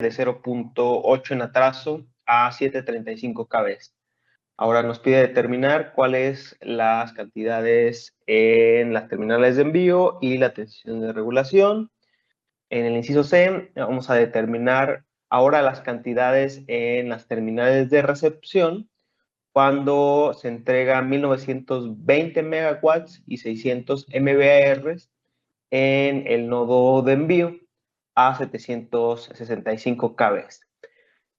de 0.8 en atraso a 735 kb. Ahora nos pide determinar cuáles las cantidades en las terminales de envío y la tensión de regulación. En el inciso C vamos a determinar ahora las cantidades en las terminales de recepción cuando se entrega 1920 megawatts y 600 MBR en el nodo de envío a 765 kb.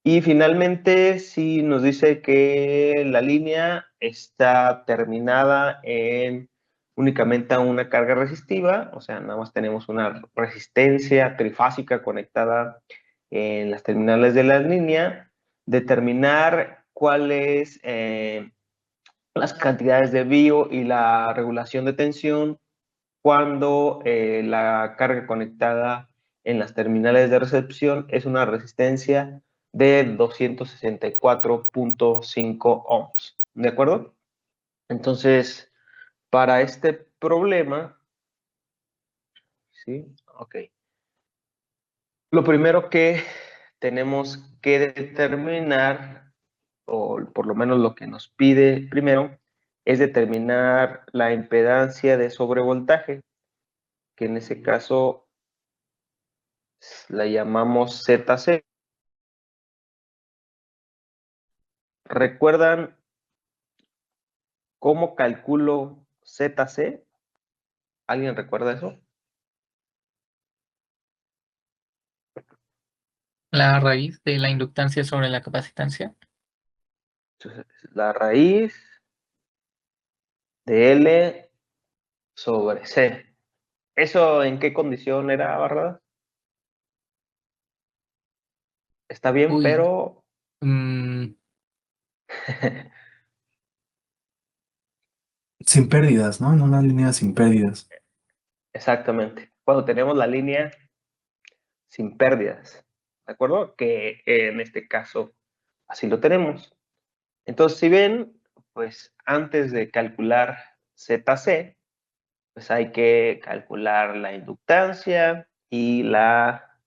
Y finalmente, si nos dice que la línea está terminada en únicamente a una carga resistiva, o sea, nada más tenemos una resistencia trifásica conectada en las terminales de la línea, determinar cuáles las cantidades de bio y la regulación de tensión cuando la carga conectada en las terminales de recepción es una resistencia de 264.5 ohms. ¿De acuerdo? Entonces, para este problema, ¿sí? Ok. Lo primero que tenemos que determinar, o por lo menos lo que nos pide primero, es determinar la impedancia de sobrevoltaje, que en ese caso la llamamos ZC. ¿Recuerdan cómo calculo ZC? ¿Alguien recuerda eso? La raíz de la inductancia sobre la capacitancia. Entonces, la raíz de L sobre C. ¿Eso en qué condición era, verdad? Está bien, Uy, pero... mm, Sin pérdidas, ¿no? En una línea sin pérdidas. Exactamente. Cuando tenemos la línea sin pérdidas. ¿De acuerdo? Que en este caso así lo tenemos. Entonces, si ven, pues antes de calcular ZC, pues hay que calcular la inductancia y la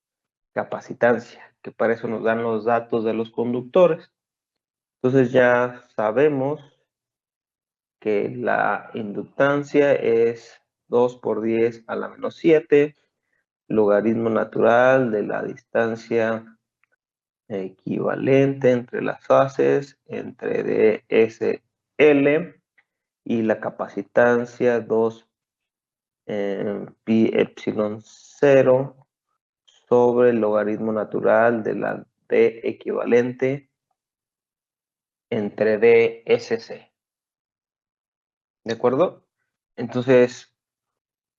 capacitancia, que para eso nos dan los datos de los conductores. Entonces ya sabemos que la inductancia es 2 por 10 a la menos 7, logaritmo natural de la distancia equivalente entre las fases, entre DSL, y la capacitancia 2 pi epsilon 0 sobre el logaritmo natural de la D equivalente entre DSC. ¿De acuerdo? Entonces,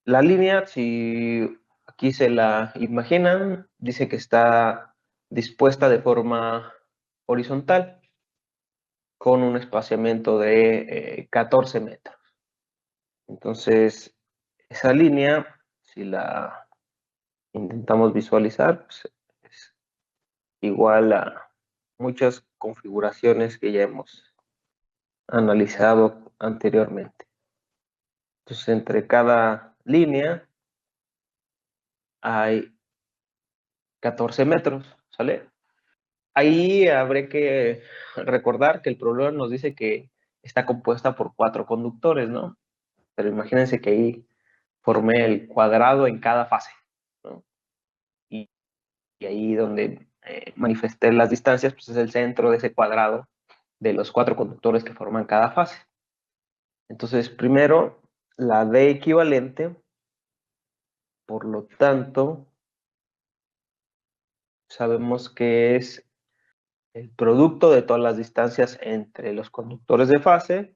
la línea, si aquí se la imaginan, dice que está dispuesta de forma horizontal con un espaciamiento de 14 metros. Entonces, esa línea, si la intentamos visualizar, pues es igual a muchas configuraciones que ya hemos analizado anteriormente. Entonces, entre cada línea hay 14 metros, ¿sale? Ahí habré que recordar que el problema nos dice que está compuesta por 4 conductores, ¿no? Pero imagínense que ahí formé el cuadrado en cada fase, ¿no? Y, y ahí donde manifesté las distancias, pues es el centro de ese cuadrado de los 4 conductores que forman cada fase. Entonces, primero, la D equivalente, por lo tanto, sabemos que es el producto de todas las distancias entre los conductores de fase,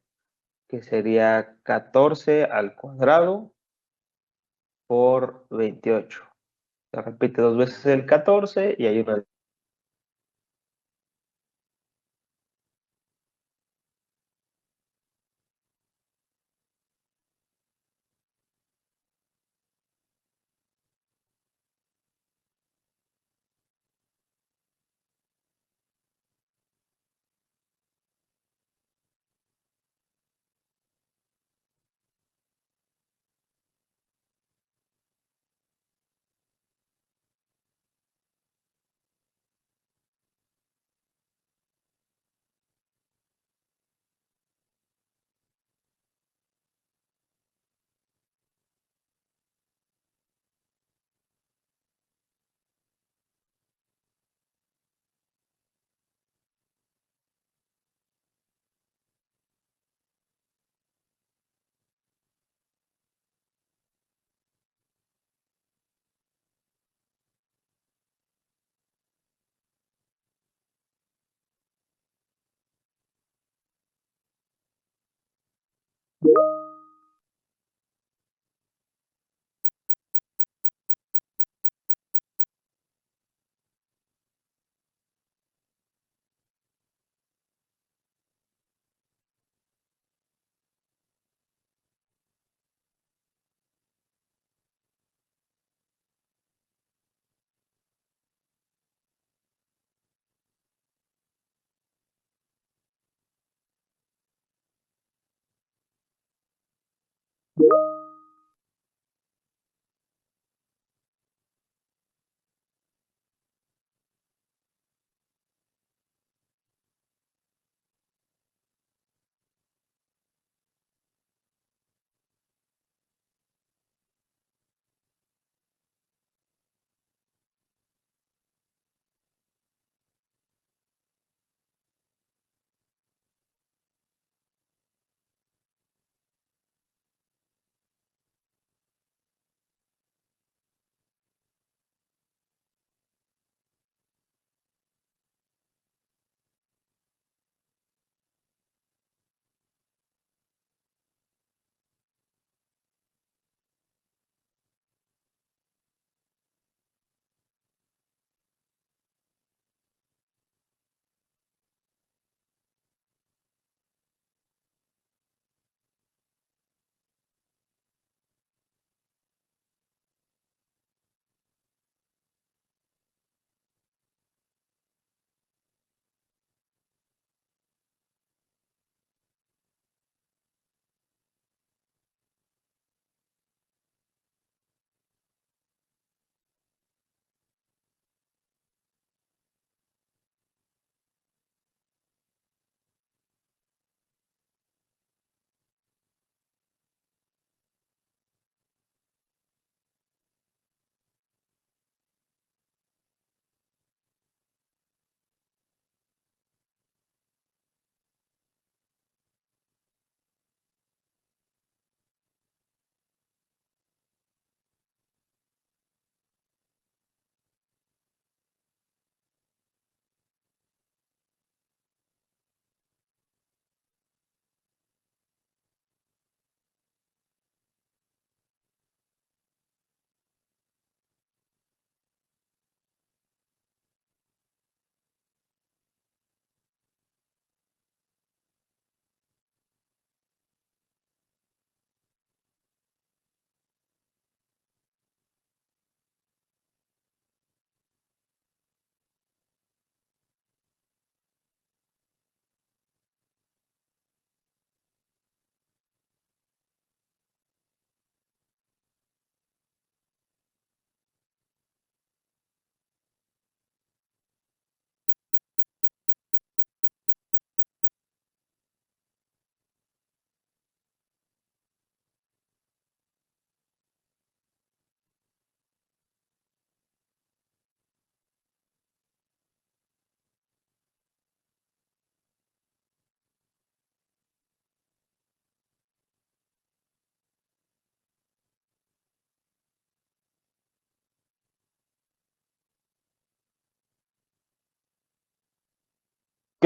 que sería 14 al cuadrado por 28. Se repite 2 veces el 14 y hay una... ¿Qué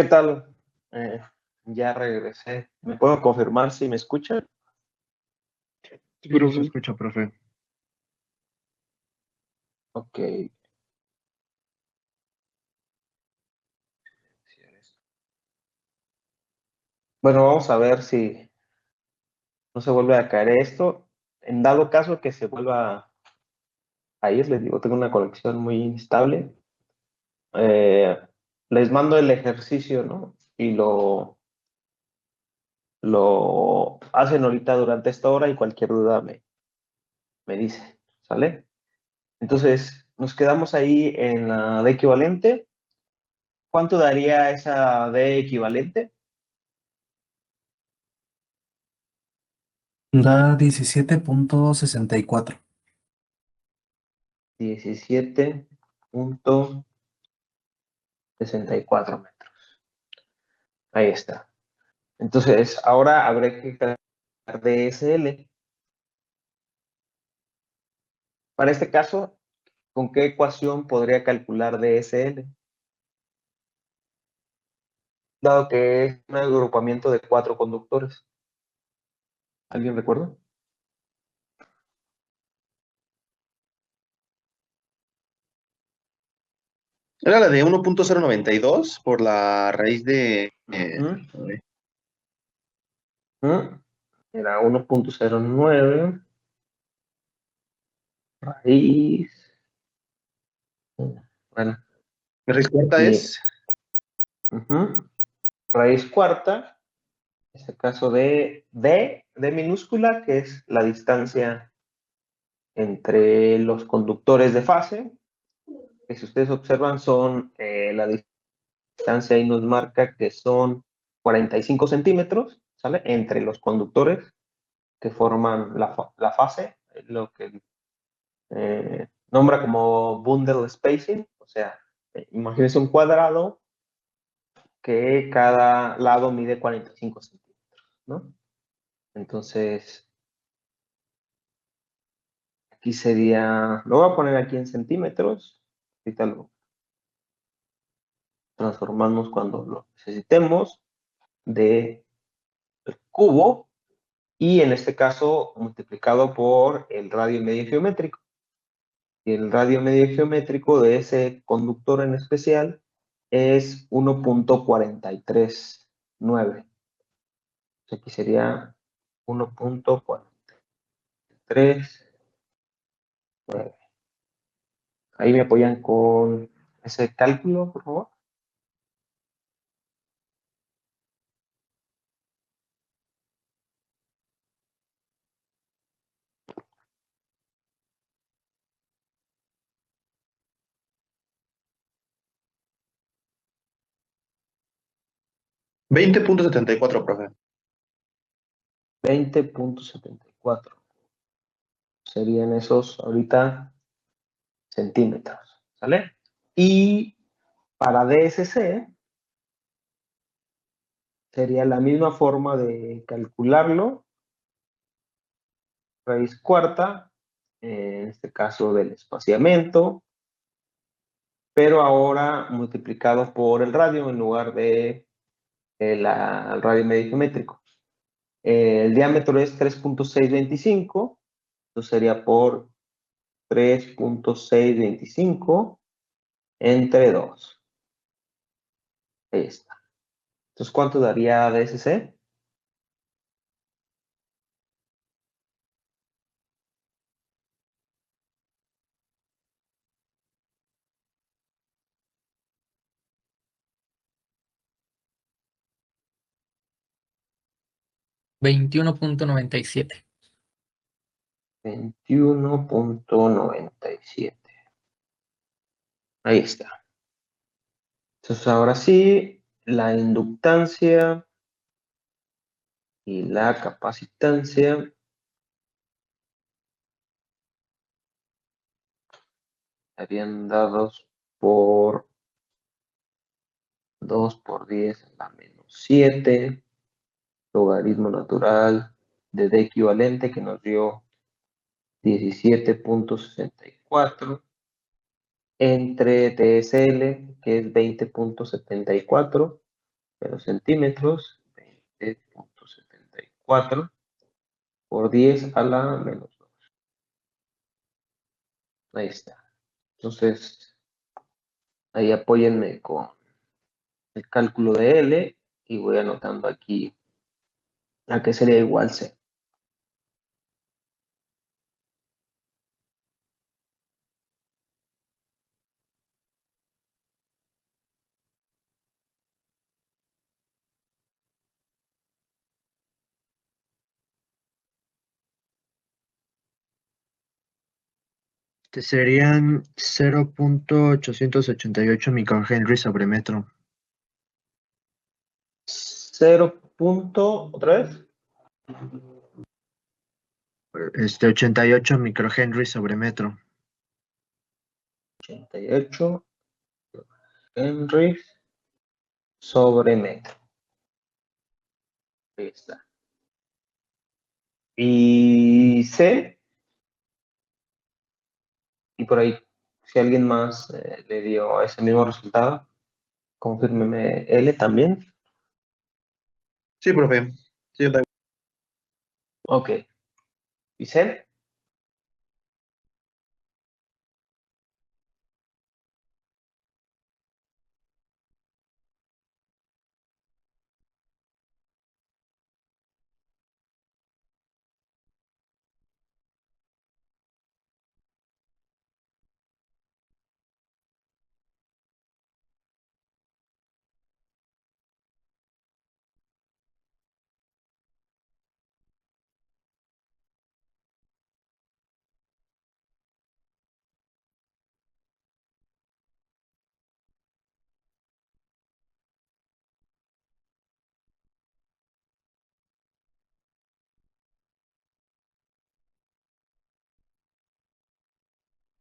tal? Ya regresé. ¿Me puedo confirmar si me escuchan? Sí, se escucha, profe. Ok. Bueno, vamos a ver si no se vuelve a caer esto. En dado caso que se vuelva a ir, les digo, tengo una conexión muy instable. Eh, Les mando el ejercicio, ¿no? Y lo hacen ahorita durante esta hora y cualquier duda me dice, ¿sale? Entonces, nos quedamos ahí en la D equivalente. ¿Cuánto daría esa D equivalente? Da 17.64. 17.64 metros. Ahí está. Entonces, ahora habrá que calcular DSL. Para este caso, ¿con qué ecuación podría calcular DSL? Dado que es un agrupamiento de 4 conductores. ¿Alguien recuerda? Era la de 1.092 por la raíz de... Era 1.09 raíz. Bueno, La raíz cuarta aquí, es... raíz cuarta, en este caso de D minúscula, que es la distancia entre los conductores de fase, que si ustedes observan son la distancia ahí nos marca que son 45 centímetros, ¿sale? Entre los conductores que forman la fase, lo que nombra como bundle spacing, o sea, imagínense un cuadrado que cada lado mide 45 centímetros, ¿no? Entonces, aquí sería, lo voy a poner aquí en centímetros, ahorita lo transformamos cuando lo necesitemos, de el cubo, y en este caso multiplicado por el radio medio geométrico. Y el radio medio geométrico de ese conductor en especial es 1.439. Aquí sería 1.439. Ahí me apoyan con ese cálculo, por favor. $20.74, profe. 20.74. Serían esos ahorita centímetros, ¿sale? Y para DSC sería la misma forma de calcularlo, raíz cuarta, en este caso del espaciamiento, pero ahora multiplicado por el radio en lugar de el radio medio geométrico. El diámetro es 3.625, entonces sería por 3.625 entre 2. Ahí está. Entonces, ¿cuánto daría DSC? $21.97. 21.97. Ahí está. Entonces, ahora sí, la inductancia y la capacitancia estarían dados por 2 por 10 a la menos 7, logaritmo natural de D equivalente que nos dio 17.64, entre TSL, que es 20.74, pero centímetros, 20.74 por 10 a la menos 2. Ahí está. Entonces, ahí apóyenme con el cálculo de L y voy anotando aquí a qué sería igual C. Serían 0.888 microhenry sobre metro. 0. ¿Otra vez? 88 microhenry sobre metro. 88 Henry sobre metro. Ahí está. Y C, y por ahí, si alguien más le dio ese mismo resultado, confírmeme L también. Sí, profe. Sí, yo también. Ok. ¿Y C?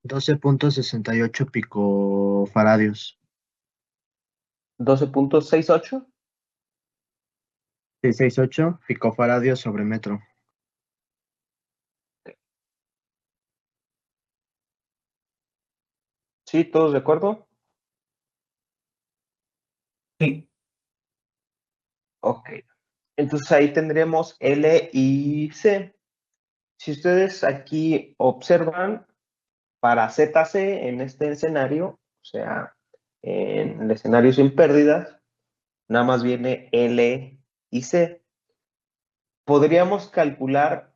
Doce punto 68 picofaradios. 12.68. 668 picofaradios sobre metro. ¿Sí? ¿Todos de acuerdo? Sí. Ok. Entonces ahí tendremos L y C. Si ustedes aquí observan, para ZC en este escenario, o sea, en el escenario sin pérdidas, nada más viene L y C. Podríamos calcular,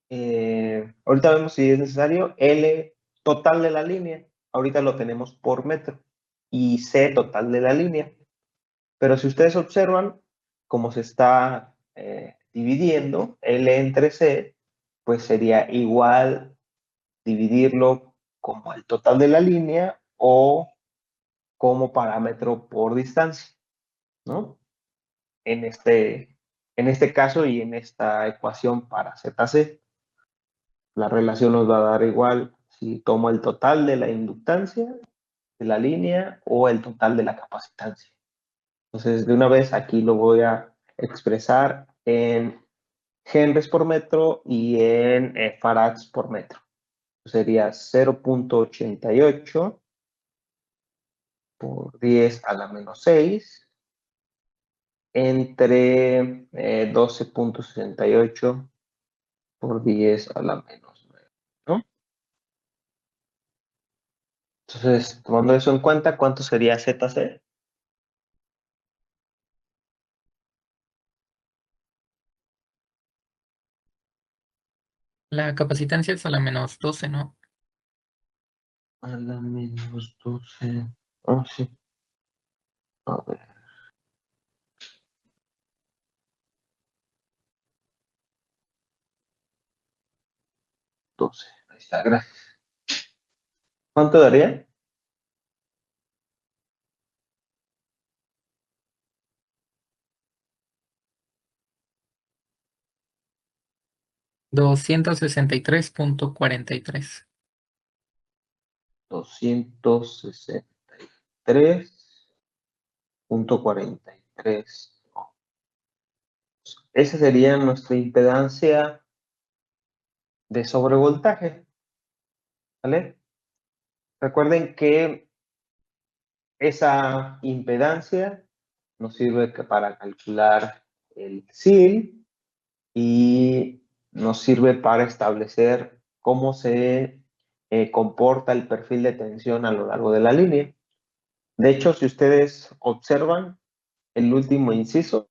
ahorita vemos si es necesario, L total de la línea. Ahorita lo tenemos por metro. Y C total de la línea. Pero si ustedes observan cómo se está dividiendo L entre C, pues sería igual dividirlo como el total de la línea o como parámetro por distancia, ¿no? En este caso y en esta ecuación para ZC, la relación nos va a dar igual si tomo el total de la inductancia de la línea o el total de la capacitancia. Entonces, de una vez aquí lo voy a expresar en henries por metro y en farads por metro. Sería 0.88 por 10 a la menos 6 entre 12.68 por 10 a la menos 9, ¿no? Entonces, tomando eso en cuenta, ¿cuánto sería ZC? La capacitancia es a la menos 12, ¿no? A la menos 12. Ah, sí. A ver. 12. Ahí está, gracias. ¿Cuánto daría? 263.43. 263.43. Esa sería nuestra impedancia de sobrevoltaje, ¿vale? Recuerden que esa impedancia nos sirve para calcular el SIL y nos sirve para establecer cómo se comporta el perfil de tensión a lo largo de la línea. De hecho, si ustedes observan el último inciso,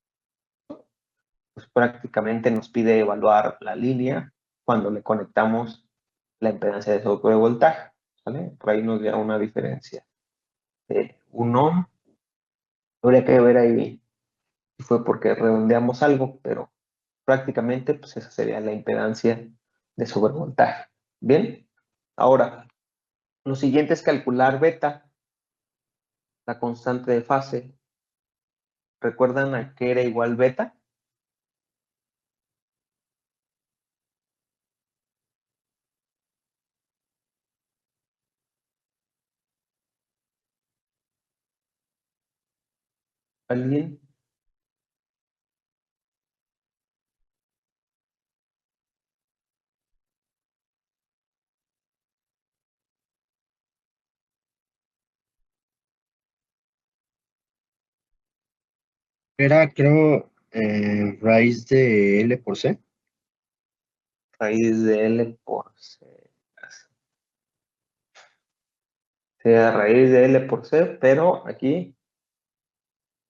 pues prácticamente nos pide evaluar la línea cuando le conectamos la impedancia de sobrevoltaje, ¿vale? Por ahí nos da una diferencia de 1 ohm. Habría que ver ahí si fue porque redondeamos algo, pero prácticamente pues esa sería la impedancia de sobrevoltaje. Bien, ahora lo siguiente es calcular beta, la constante de fase. ¿Recuerdan a qué era igual beta? ¿Alguien? Era, creo, raíz de L por C. raíz de L por C. Sería raíz de L por C, pero aquí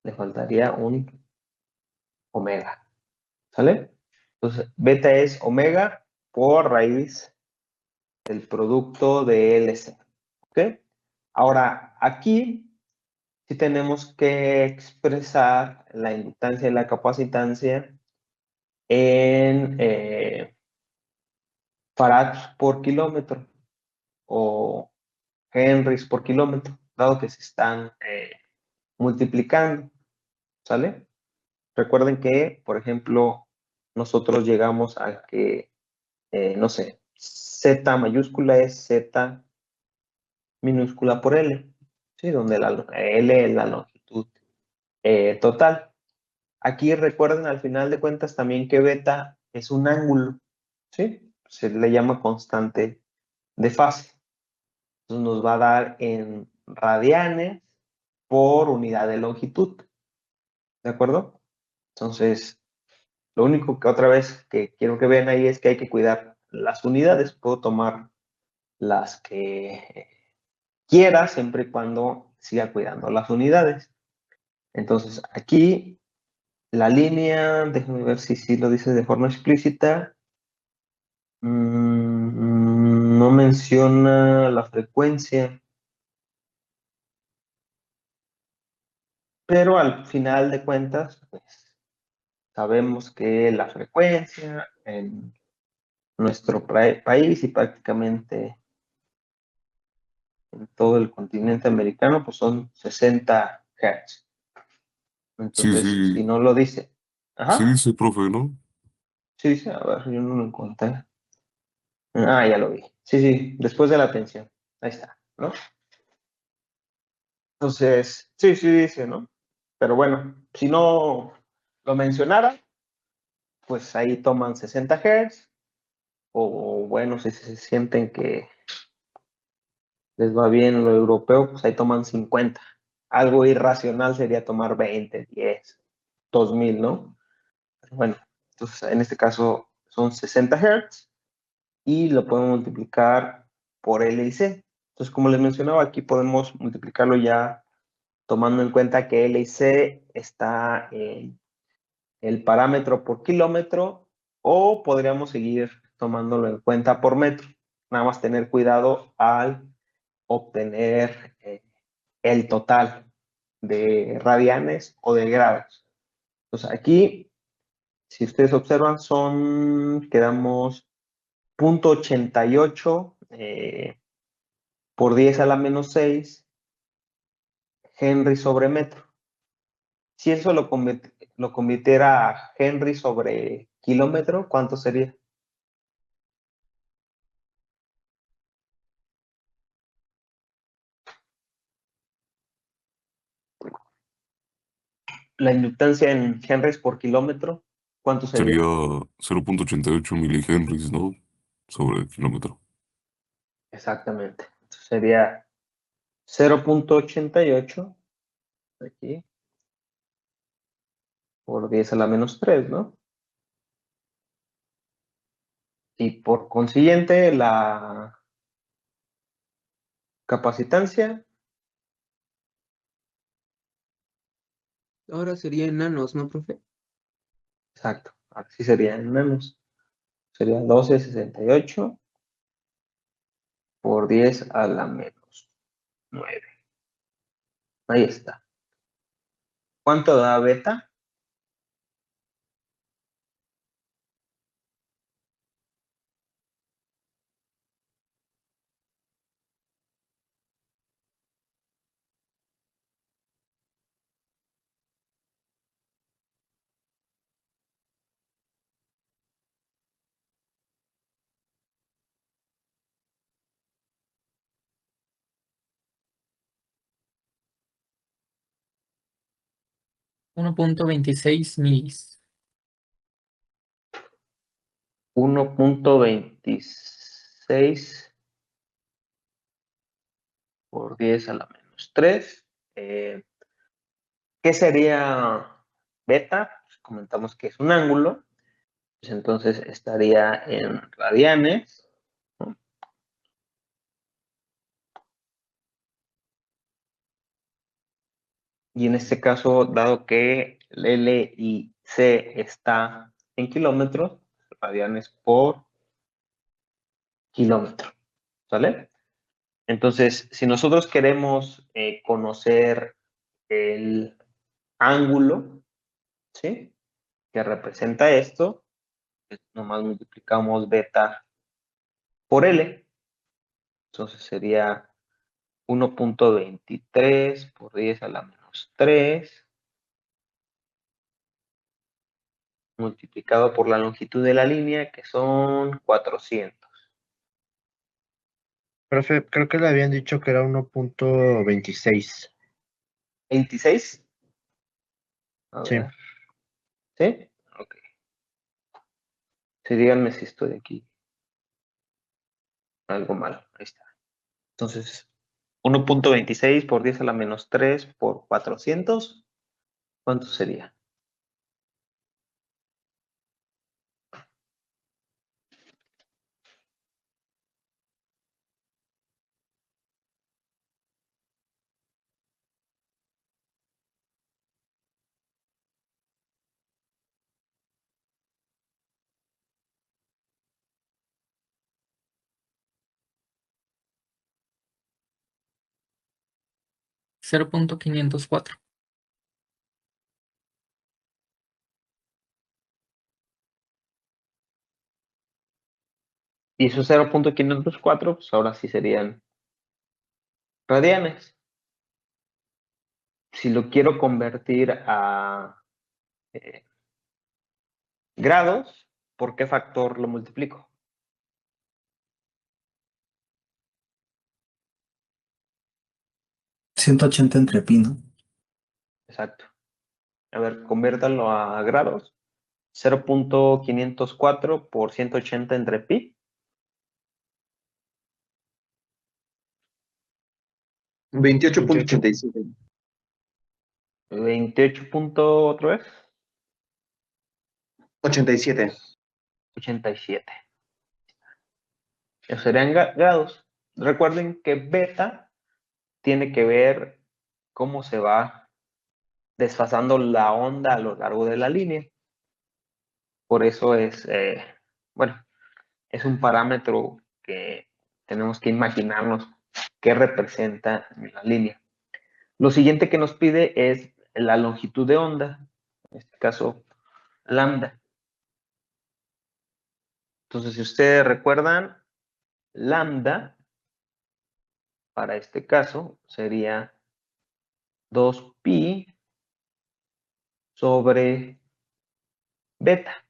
le faltaría un omega. ¿Sale? Entonces, beta es omega por raíz del producto de LC. ¿Ok? Ahora, aquí sí tenemos que expresar la inductancia y la capacitancia en farads por kilómetro o henrys por kilómetro, dado que se están multiplicando. ¿Sale? Recuerden que, por ejemplo, nosotros llegamos a que, no sé, Z mayúscula es Z minúscula por L, ¿sí? Donde la L es la longitud total. Aquí recuerden al final de cuentas también que beta es un ángulo, ¿sí? Se le llama constante de fase. Entonces nos va a dar en radianes por unidad de longitud, ¿de acuerdo? Entonces, lo único que otra vez que quiero que vean ahí es que hay que cuidar las unidades. Puedo tomar las que quiera siempre y cuando siga cuidando las unidades. Entonces, aquí la línea, déjenme ver si lo dice de forma explícita. No menciona la frecuencia, pero al final de cuentas, pues, sabemos que la frecuencia en nuestro país y prácticamente en todo el continente americano, pues son 60 Hz. Sí, Entonces, si sí, no lo dice, sí ajá, dice, profe, ¿no? sí dice, a ver, yo no lo encontré. Ah, ya lo vi. Sí, sí, después de la tensión. Ahí está, ¿no? Entonces, sí, sí dice, ¿no? Pero bueno, si no lo mencionara, pues ahí toman 60 Hz, o bueno, si se sienten que les va bien lo europeo, pues ahí toman 50. Algo irracional sería tomar 20, 10, 2000, ¿no? Bueno, entonces en este caso son 60 Hz y lo podemos multiplicar por L y C. Entonces, como les mencionaba, aquí podemos multiplicarlo ya tomando en cuenta que L y C está en el parámetro por kilómetro, o podríamos seguir tomándolo en cuenta por metro. Nada más tener cuidado al obtener el total de radianes o de grados. Entonces aquí, si ustedes observan, quedamos 0.88 por 10 a la menos 6 Henry sobre metro. Si eso lo convirtiera a Henry sobre kilómetro, ¿cuánto sería? La inductancia en Henrys por kilómetro, ¿cuánto Sería sería? 0.88 milihenries, ¿no? Sobre el kilómetro. Exactamente. Entonces sería 0.88 aquí por 10 a la menos 3, ¿no? Y por consiguiente, la capacitancia, Ahora sería en nanos, ¿no, profe? exacto, así sería en nanos. Sería 1268 por 10 a la menos 9. Ahí está. ¿Cuánto da beta? Uno punto 26 milis. 1.26 por 10 a la menos 3. ¿Qué sería beta? Pues comentamos que es un ángulo. Pues entonces estaría en radianes, ¿no? Y en este caso, dado que el L y C está en kilómetros, radianes por kilómetro, ¿sale? Entonces, si nosotros queremos conocer el ángulo, ¿sí?, que representa esto, pues nomás multiplicamos beta por L. Entonces sería 1.23 por 10 a la menos 3 multiplicado por la longitud de la línea, que son 400. Profe, creo que le habían dicho que era 1.26. ¿26? A Sí. ver. ¿Sí? Ok. Sí, díganme si estoy aquí. Algo malo. Ahí está. Entonces, 1.26 por 10 a la menos 3 por 400. ¿Cuánto sería? Cero punto 504. Y esos 0.504, pues ahora sí serían radianes. Si lo quiero convertir a grados, ¿por qué factor lo multiplico? ¿180 entre pi, no? Exacto. A ver, conviértanlo a grados. 0.504 por 180 entre pi. 28.87. 28 punto otra vez. 87. 87. Eso serían grados. Recuerden que beta tiene que ver cómo se va desfasando la onda a lo largo de la línea. Por eso es, bueno, es un parámetro que tenemos que imaginarnos qué representa en la línea. Lo siguiente que nos pide es la longitud de onda, en este caso lambda. Entonces, si ustedes recuerdan, lambda para este caso sería 2pi sobre beta,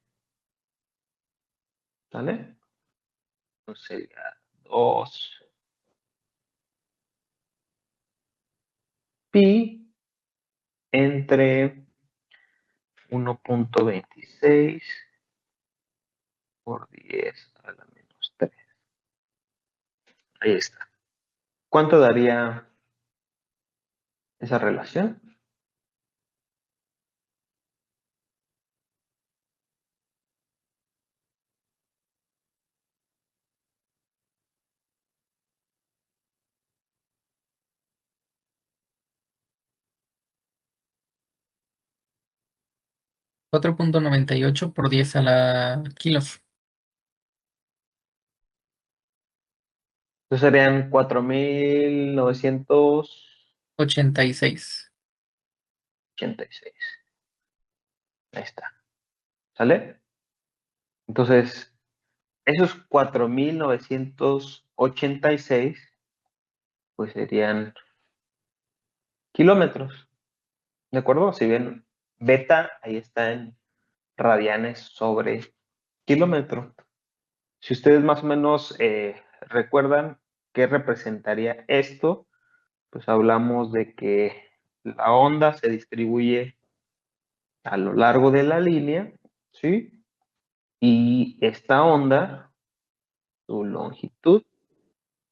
¿vale? Entonces sería 2pi entre 1.26 por 10 a la menos 3. Ahí está. ¿Cuánto daría esa relación? Cuatro punto 98 por 10 a la kilos. Entonces serían 4.986. 86. Ahí está. ¿Sale? Entonces, esos 4.986, pues serían kilómetros. ¿De acuerdo? Si bien beta, ahí está en radianes sobre kilómetro. Si ustedes más o menos recuerdan qué representaría esto, pues hablamos de que la onda se distribuye a lo largo de la línea, ¿sí? Y esta onda, su longitud,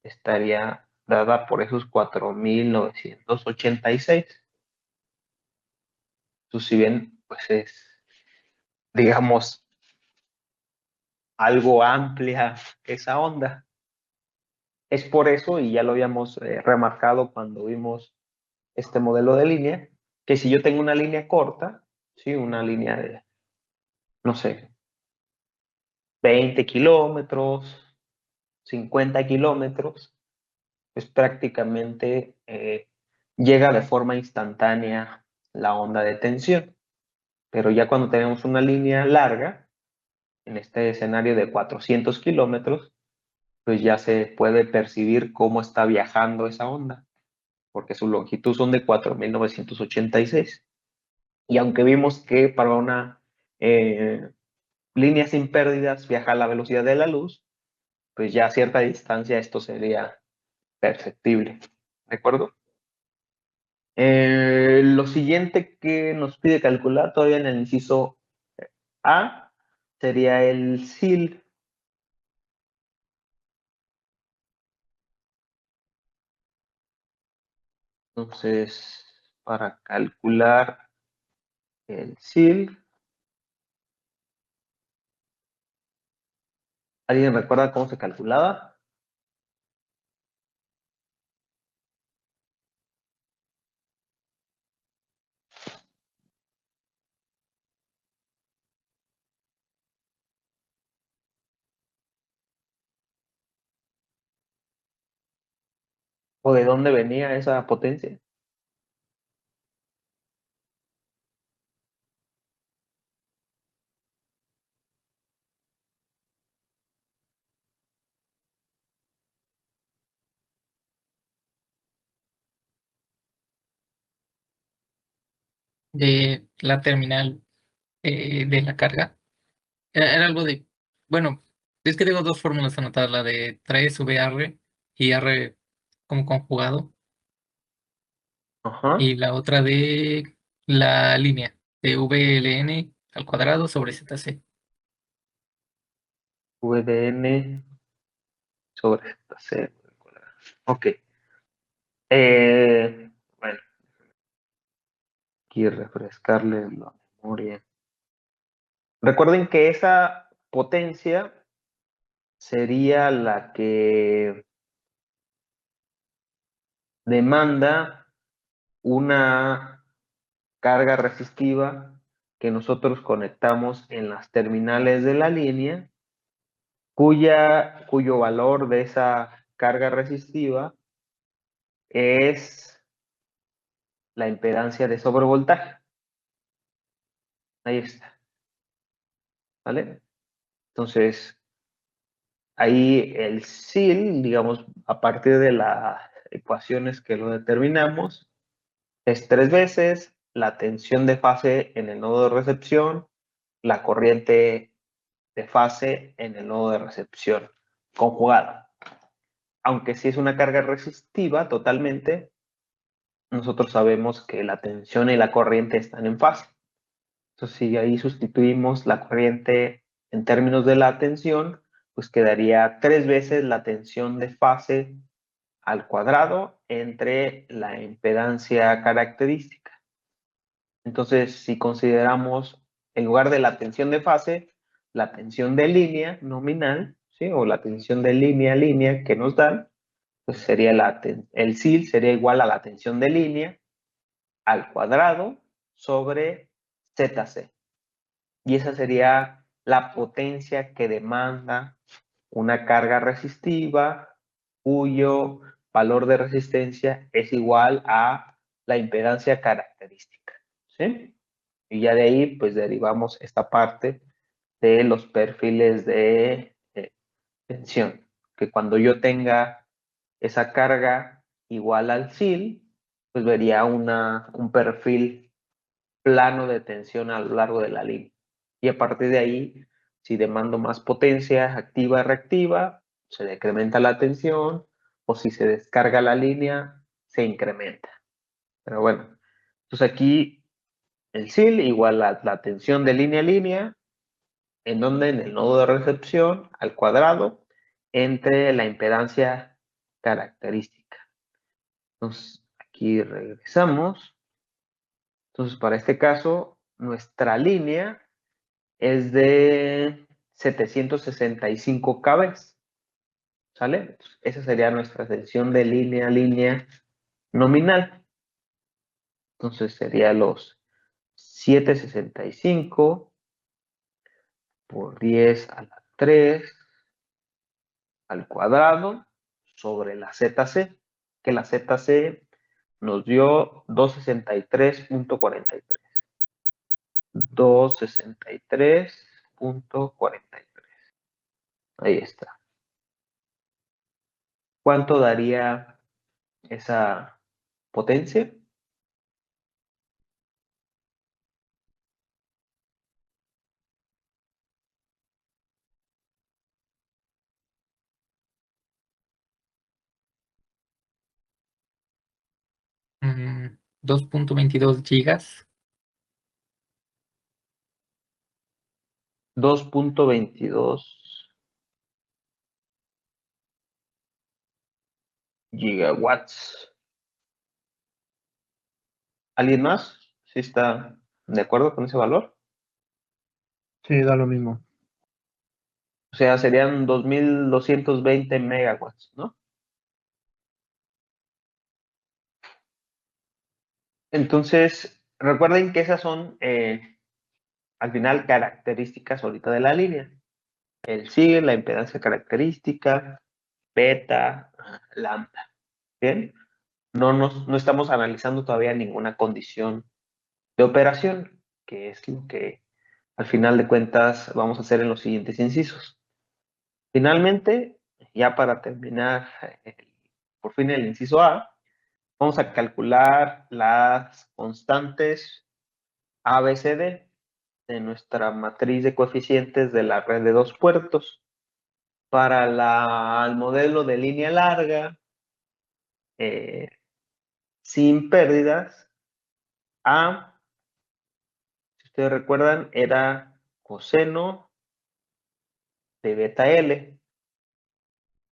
estaría dada por esos 4.986. Entonces, si bien, pues es, digamos, algo amplia esa onda. Es por eso, y ya lo habíamos remarcado cuando vimos este modelo de línea, que si yo tengo una línea corta, ¿sí? Una línea de, no sé, 20 kilómetros, 50 kilómetros, pues prácticamente llega de forma instantánea la onda de tensión. Pero ya cuando tenemos una línea larga, en este escenario de 400 kilómetros, pues ya se puede percibir cómo está viajando esa onda, porque su longitud son de 4.986. Y aunque vimos que para una línea sin pérdidas viaja a la velocidad de la luz, pues ya a cierta distancia esto sería perceptible. ¿De acuerdo? Lo siguiente que nos pide calcular todavía en el inciso A sería el SIL. Entonces, para calcular el SIL, ¿alguien recuerda cómo se calculaba? ¿O de dónde venía esa potencia? De la terminal de la carga. Era algo de, bueno, es que tengo dos fórmulas anotadas, la de 3VR y R como conjugado, Ajá. y la otra de la línea de VLN al cuadrado sobre ZC. VDN sobre C. Ok. Bueno, aquí refrescarle la memoria. Recuerden que esa potencia sería la que demanda una carga resistiva que nosotros conectamos en las terminales de la línea, cuyo valor de esa carga resistiva es la impedancia de sobrevoltaje. Ahí está. ¿Vale? Entonces, ahí el SIL, digamos, a partir de las ecuaciones que lo determinamos, es 3 veces la tensión de fase en el nodo de recepción, la corriente de fase en el nodo de recepción conjugada. Aunque si es una carga resistiva totalmente, nosotros sabemos que la tensión y la corriente están en fase. Entonces, si ahí sustituimos la corriente en términos de la tensión, pues quedaría 3 veces la tensión de fase al cuadrado entre la impedancia característica. Entonces, si consideramos, en lugar de la tensión de fase, la tensión de línea nominal, ¿sí? O la tensión de línea a línea que nos dan, pues sería el SIL sería igual a la tensión de línea al cuadrado sobre ZC. Y esa sería la potencia que demanda una carga resistiva cuyo valor de resistencia es igual a la impedancia característica. ¿Sí? Y ya de ahí, pues derivamos esta parte de los perfiles de tensión. Que cuando yo tenga esa carga igual al SIL, pues vería un perfil plano de tensión a lo largo de la línea. Y a partir de ahí, si demando más potencia activa y reactiva, se decrementa la tensión, o si se descarga la línea, se incrementa. Pero bueno, entonces aquí el SIL igual a la tensión de línea a línea, en donde en el nodo de recepción al cuadrado entre la impedancia característica. Entonces aquí regresamos. Entonces para este caso, nuestra línea es de 765 kb. ¿Sale? Esa sería nuestra tensión de línea a línea nominal. Entonces sería los 765 por 10 a la 3 al cuadrado sobre la ZC, que la ZC nos dio 263.43. 263.43. Ahí está. ¿Cuánto daría esa potencia? Mm, 2.22 gigas. 2.22 gigawatts. ¿Alguien más? ¿Sí está de acuerdo con ese valor? Sí, da lo mismo. O sea, serían 2220 megawatts, ¿no? Entonces, recuerden que esas son, al final, características ahorita de la línea. El SIG, la impedancia característica, beta, lambda. ¿Bien? No estamos analizando todavía ninguna condición de operación, que es lo que al final de cuentas vamos a hacer en los siguientes incisos. Finalmente, ya para terminar por fin el inciso A, vamos a calcular las constantes ABCD de nuestra matriz de coeficientes de la red de dos puertos. Para el modelo de línea larga, sin pérdidas, A, si ustedes recuerdan, era coseno de beta L.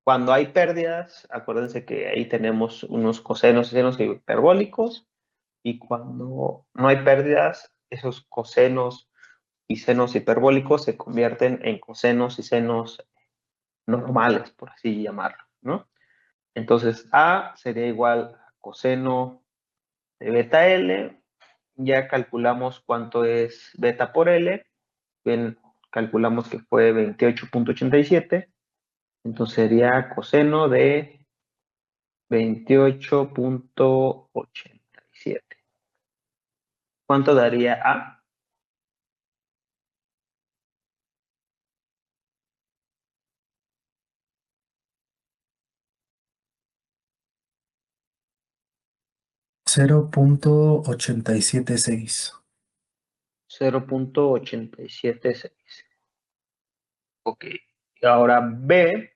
Cuando hay pérdidas, acuérdense que ahí tenemos unos cosenos y senos hiperbólicos, y cuando no hay pérdidas, esos cosenos y senos hiperbólicos se convierten en cosenos y senos normales, por así llamarlo, ¿no? Entonces, A sería igual a coseno de beta L. Ya calculamos cuánto es beta por L. Bien, calculamos que fue 28.87. Entonces sería coseno de 28.87. ¿Cuánto daría A? 0.876. 0.876. Ok. Y ahora B,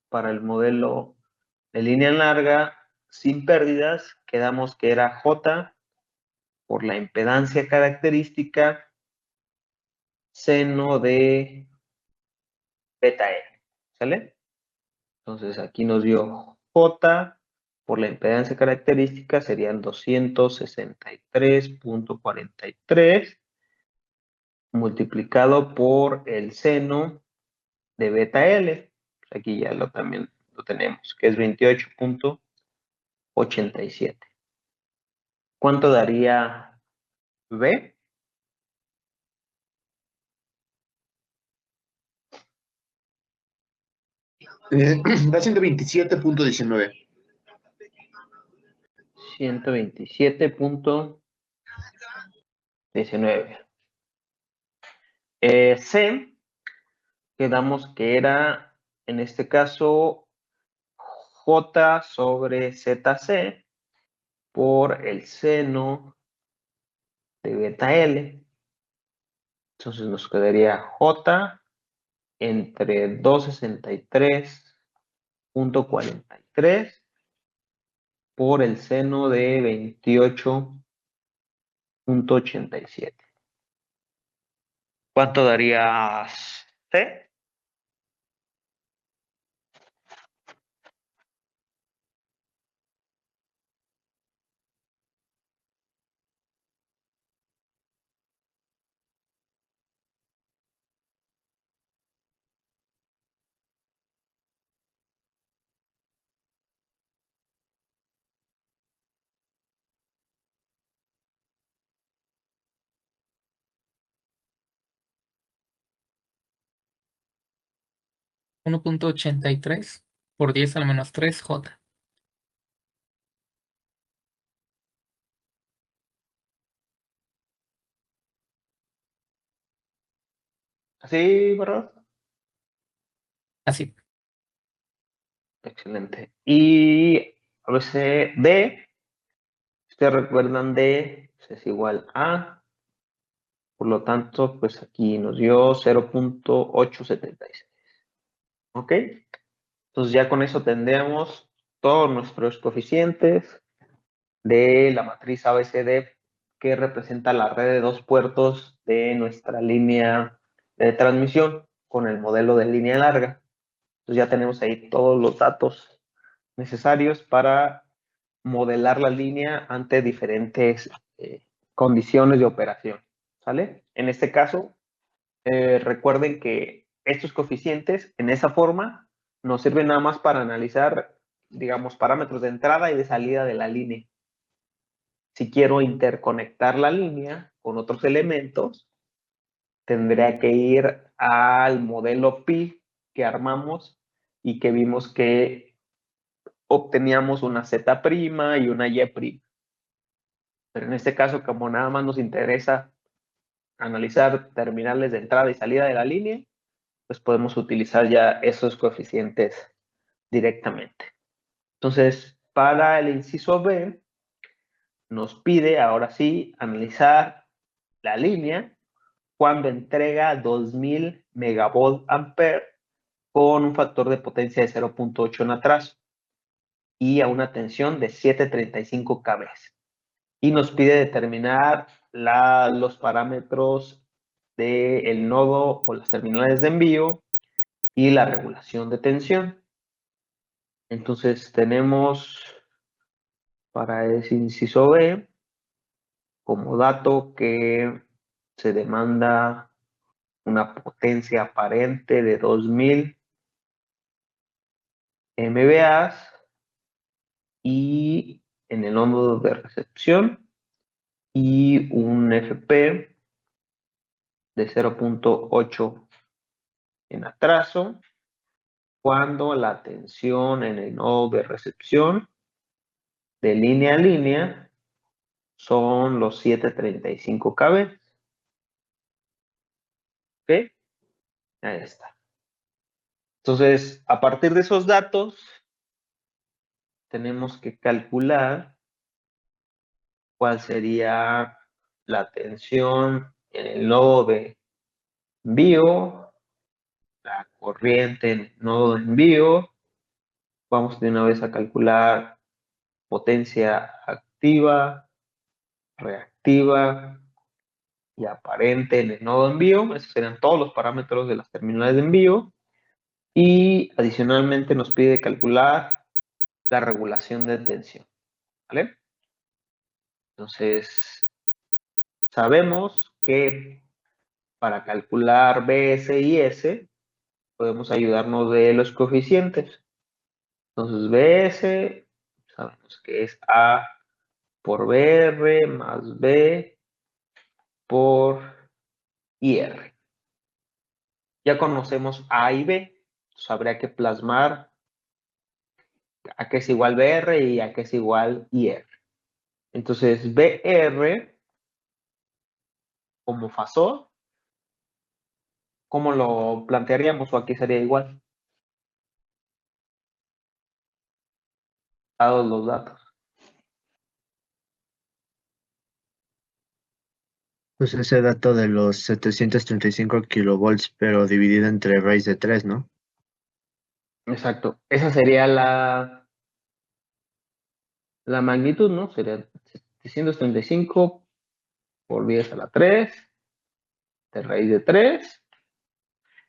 para el modelo de línea larga sin pérdidas, quedamos que era J por la impedancia característica seno de beta L. ¿Sale? Entonces aquí nos dio J por la impedancia característica, serían 263.43 multiplicado por el seno de beta L. Aquí ya también lo tenemos, que es 28.87. ¿Cuánto daría B? Da 127.19. 127.19. C, quedamos que era, en este caso, J sobre ZC por el seno de beta L. Entonces nos quedaría J entre 263.43 por el seno de 28.87. ¿Cuánto daría C? 1.83 por 10 a la menos 3 J. ¿Así, verdad? Así. Excelente. Y a veces D, ustedes recuerdan D pues, es igual a, por lo tanto, pues aquí nos dio 0.876. ¿Ok? Entonces ya con eso tendremos todos nuestros coeficientes de la matriz ABCD que representa la red de 2 puertos de nuestra línea de transmisión con el modelo de línea larga. Entonces ya tenemos ahí todos los datos necesarios para modelar la línea ante diferentes condiciones de operación. ¿Sale? En este caso, recuerden que estos coeficientes en esa forma nos sirven nada más para analizar, digamos, parámetros de entrada y de salida de la línea. Si quiero interconectar la línea con otros elementos, tendría que ir al modelo pi que armamos y que vimos que obteníamos una Z' y una Y'. Pero en este caso, como nada más nos interesa analizar terminales de entrada y salida de la línea, pues podemos utilizar ya esos coeficientes directamente. Entonces, para el inciso B, nos pide ahora sí analizar la línea cuando entrega 2000 megavolt ampere con un factor de potencia de 0.8 en atraso y a una tensión de 735 kV. Y nos pide determinar los parámetros del nodo o las terminales de envío y la regulación de tensión. Entonces tenemos para ese inciso B como dato que se demanda una potencia aparente de 2000 MVA y en el nodo de recepción y un FP de 0.8 en atraso cuando la tensión en el nodo de recepción de línea a línea son los 735 kV. ¿Ok? Ahí está. Entonces, a partir de esos datos, tenemos que calcular cuál sería la tensión en el nodo de envío, la corriente en el nodo de envío. Vamos de una vez a calcular potencia activa, reactiva y aparente en el nodo de envío. Esos serían todos los parámetros de las terminales de envío. Y adicionalmente nos pide calcular la regulación de tensión. ¿Vale? Entonces, sabemos que para calcular BS y S podemos ayudarnos de los coeficientes. Entonces, BS sabemos que es A por BR más B por IR. Ya conocemos A y B, entonces habría que plasmar a qué es igual BR y a qué es igual IR. Entonces, BR como fasor, ¿cómo lo plantearíamos? O aquí sería igual. Dados los datos. Pues ese dato de los 735 kilovolts, pero dividido entre raíz de 3, ¿no? Exacto. Esa sería la magnitud, ¿no? Sería 735 por 10 a la 3 de raíz de 3.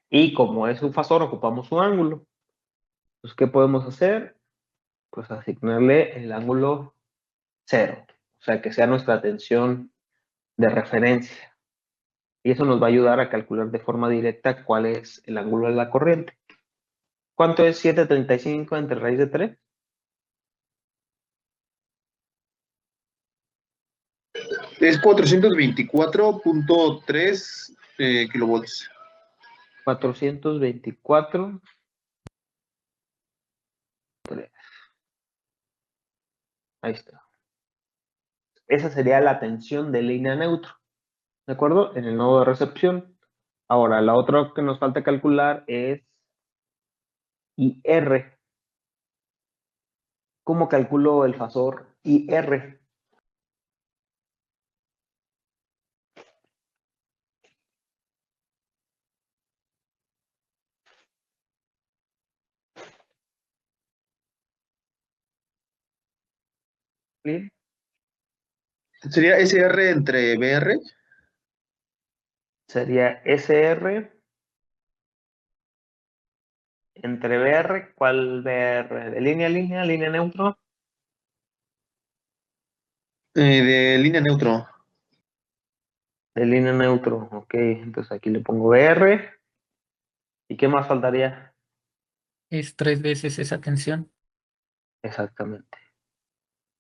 Y como es un fasor, ocupamos un ángulo. Entonces, ¿qué podemos hacer? Pues asignarle el ángulo 0. O sea, que sea nuestra tensión de referencia. Y eso nos va a ayudar a calcular de forma directa cuál es el ángulo de la corriente. ¿Cuánto es 735 entre raíz de 3? Es 424.3 kilovolts. 424 Ahí está. Esa sería la tensión de línea neutro, ¿de acuerdo? En el nodo de recepción. Ahora, la otra que nos falta calcular es IR. ¿Cómo calculo el fasor IR? ¿Bien? ¿Sería SR entre BR? Sería SR entre BR. ¿Cuál BR? ¿De línea a línea, línea neutro? De línea neutro. De línea neutro, ok. Entonces aquí le pongo BR. ¿Y qué más faltaría? Es 3 veces esa tensión. Exactamente.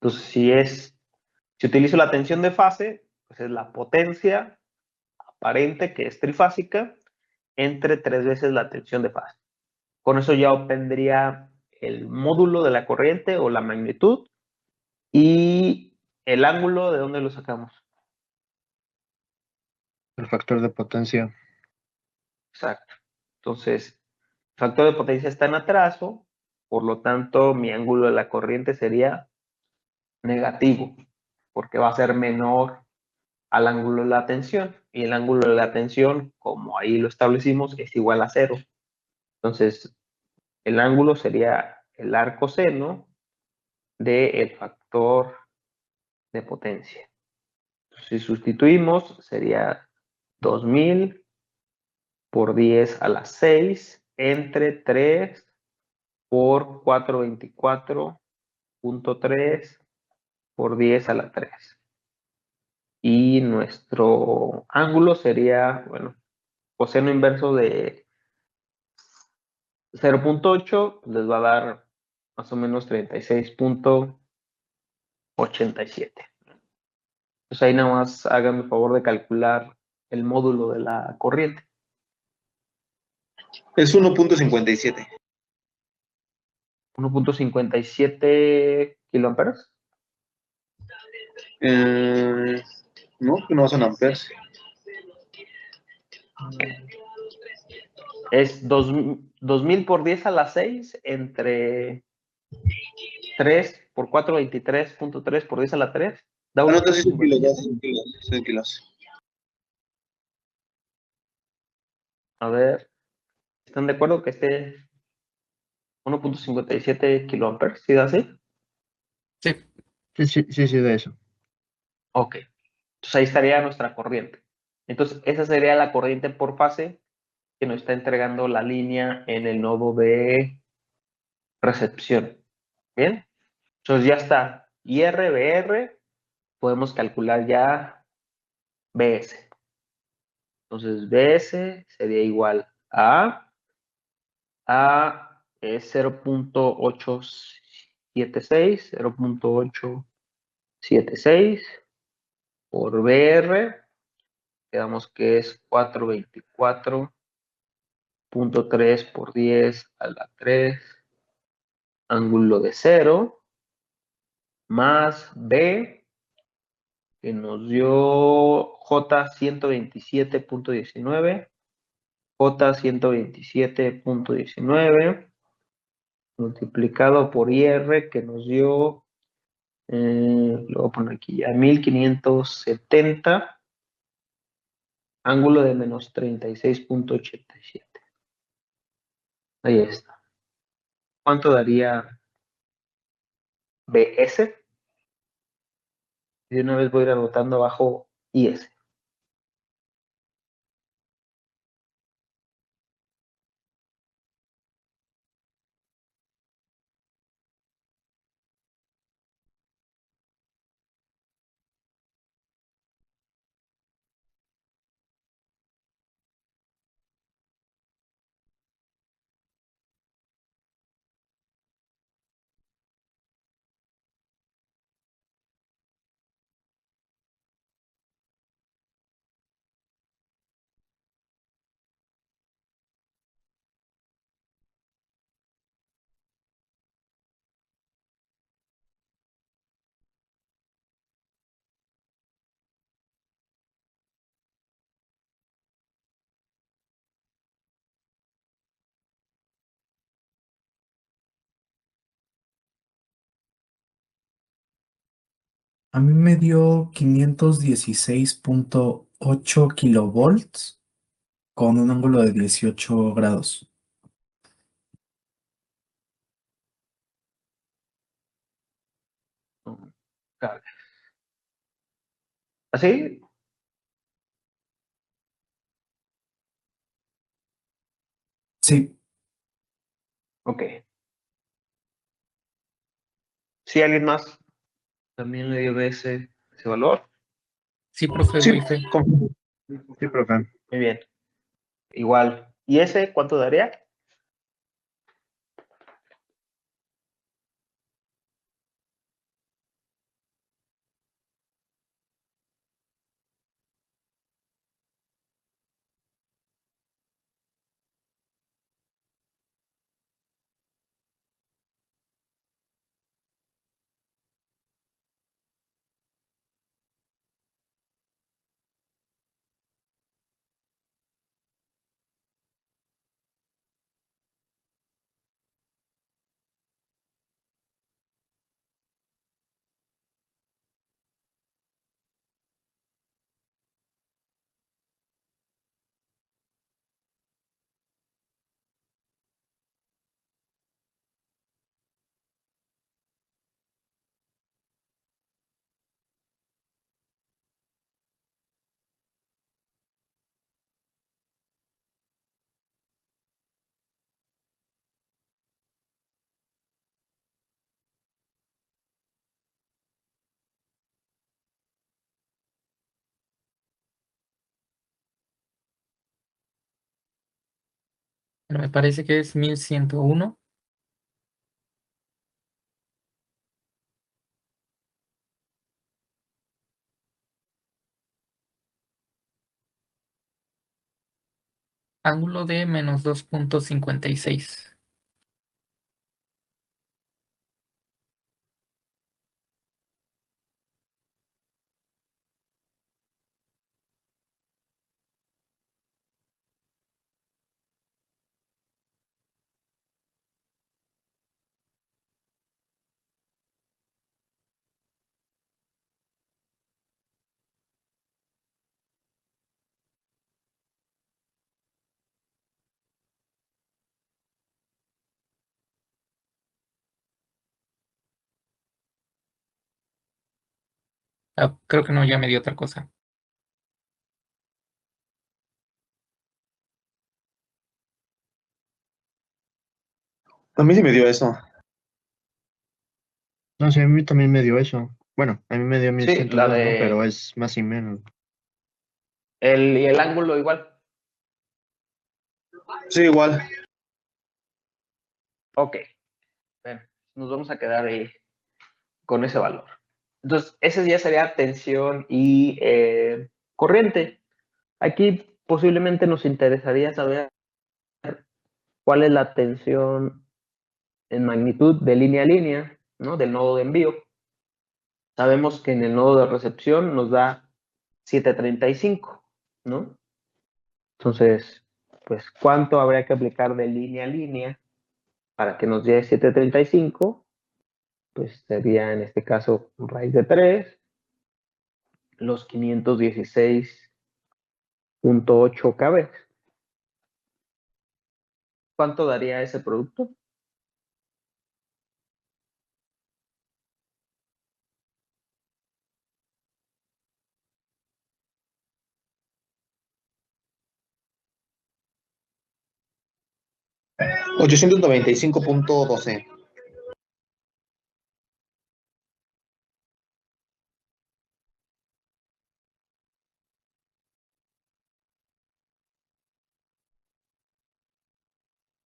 Entonces, si utilizo la tensión de fase, pues es la potencia aparente, que es trifásica, entre 3 veces la tensión de fase. Con eso ya obtendría el módulo de la corriente o la magnitud y el ángulo. ¿De dónde lo sacamos? El factor de potencia. Exacto. Entonces, el factor de potencia está en atraso, por lo tanto, mi ángulo de la corriente sería negativo, porque va a ser menor al ángulo de la tensión. Y el ángulo de la tensión, como ahí lo establecimos, es igual a 0. Entonces, el ángulo sería el arco seno del factor de potencia. Si sustituimos, sería 2000 por 10 a la 6 entre 3 por 424.3 por 10 a la 3. Y nuestro ángulo sería, bueno, coseno inverso de 0.8, les va a dar más o menos 36.87. Pues ahí nada más háganme el favor de calcular el módulo de la corriente. Es 1.57. 1.57 kiloamperes. No, que no son amperes. Es 2000 por 10 a la 6 entre 3 por 423.3 por 10 a la 3. Da Ah, no, entonces son kilos, 1.57. son kilos, son kilos. A ver, ¿están de acuerdo que esté 1.57 kiloamperes? ¿Sí da así? Sí. Sí, de eso. Ok. Entonces ahí estaría nuestra corriente. Entonces esa sería la corriente por fase que nos está entregando la línea en el nodo de recepción. Bien. Entonces ya está. IR, BR. Podemos calcular ya BS. Entonces BS sería igual a es 0.876 por BR. Quedamos que es 424.3 por 10 a la 3, ángulo de 0, más B, que nos dio J 127.19, J 127.19, multiplicado por IR, que nos dio, lo voy a poner aquí ya, 1570, ángulo de menos 36.87. Ahí está. ¿Cuánto daría BS? De una vez voy a ir anotando abajo IS. A mí me dio 516.8 kilovolts con un ángulo de 18 grados. Claro. ¿Así? Sí, Ok. Si alguien más también le dio ese valor. Sí, profe, Sí, doy fe. Sí, profe. Muy bien. Igual. ¿Y ese cuánto daría? Pero me parece que es 1101. Ángulo de menos 2.56. Ah, creo que no, ya me dio otra cosa. A mí sí me dio eso. No sé, a mí también me dio eso. Bueno, a mí me dio Sí, la 1102, ¿no? Pero de es más y menos. y el ángulo igual. Sí, igual. Ok. Bueno, nos vamos a quedar ahí con ese valor. Entonces, ese ya sería tensión y corriente. Aquí posiblemente nos interesaría saber cuál es la tensión en magnitud de línea a línea, ¿no? Del nodo de envío. Sabemos que en el nodo de recepción nos da 735, ¿no? Entonces, pues, ¿cuánto habría que aplicar de línea a línea para que nos dé 735? Pues sería en este caso raíz de 3, los 516.8 kb. ¿Cuánto daría ese producto? $895.12.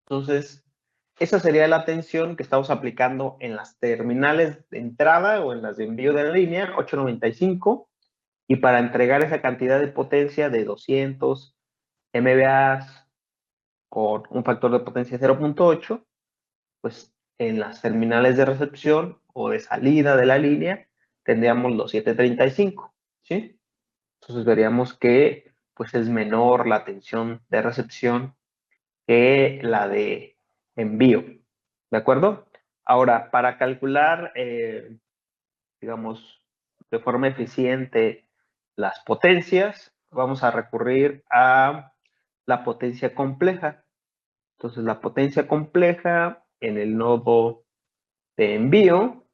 Entonces, esa sería la tensión que estamos aplicando en las terminales de entrada o en las de envío de la línea, 895, y para entregar esa cantidad de potencia de 200 MVA con un factor de potencia 0.8, pues en las terminales de recepción o de salida de la línea tendríamos los 735, ¿sí? Entonces veríamos que pues es menor la tensión de recepción que la de envío, ¿de acuerdo? Ahora, para calcular, digamos, de forma eficiente las potencias, vamos a recurrir a la potencia compleja. Entonces, la potencia compleja en el nodo de envío,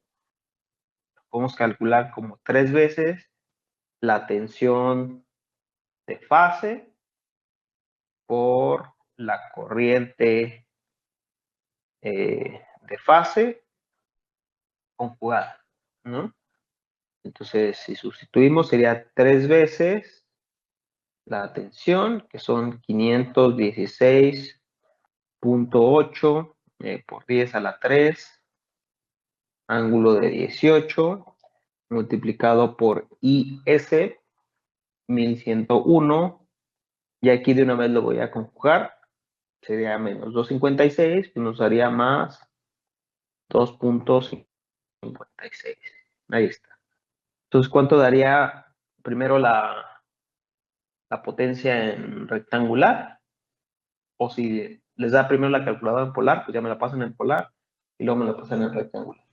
podemos calcular como 3 veces la tensión de fase por la corriente de fase conjugada, ¿no? Entonces, si sustituimos, sería 3 veces la tensión, que son 516.8 por 10 a la 3, ángulo de 18, multiplicado por IS, 1101, y aquí de una vez lo voy a conjugar, sería menos 256, pues nos daría más 2.56. Ahí está. Entonces, ¿cuánto daría primero la potencia en rectangular? O si les da primero la calculadora en polar, pues ya me la pasan en polar y luego me la pasan en rectangular.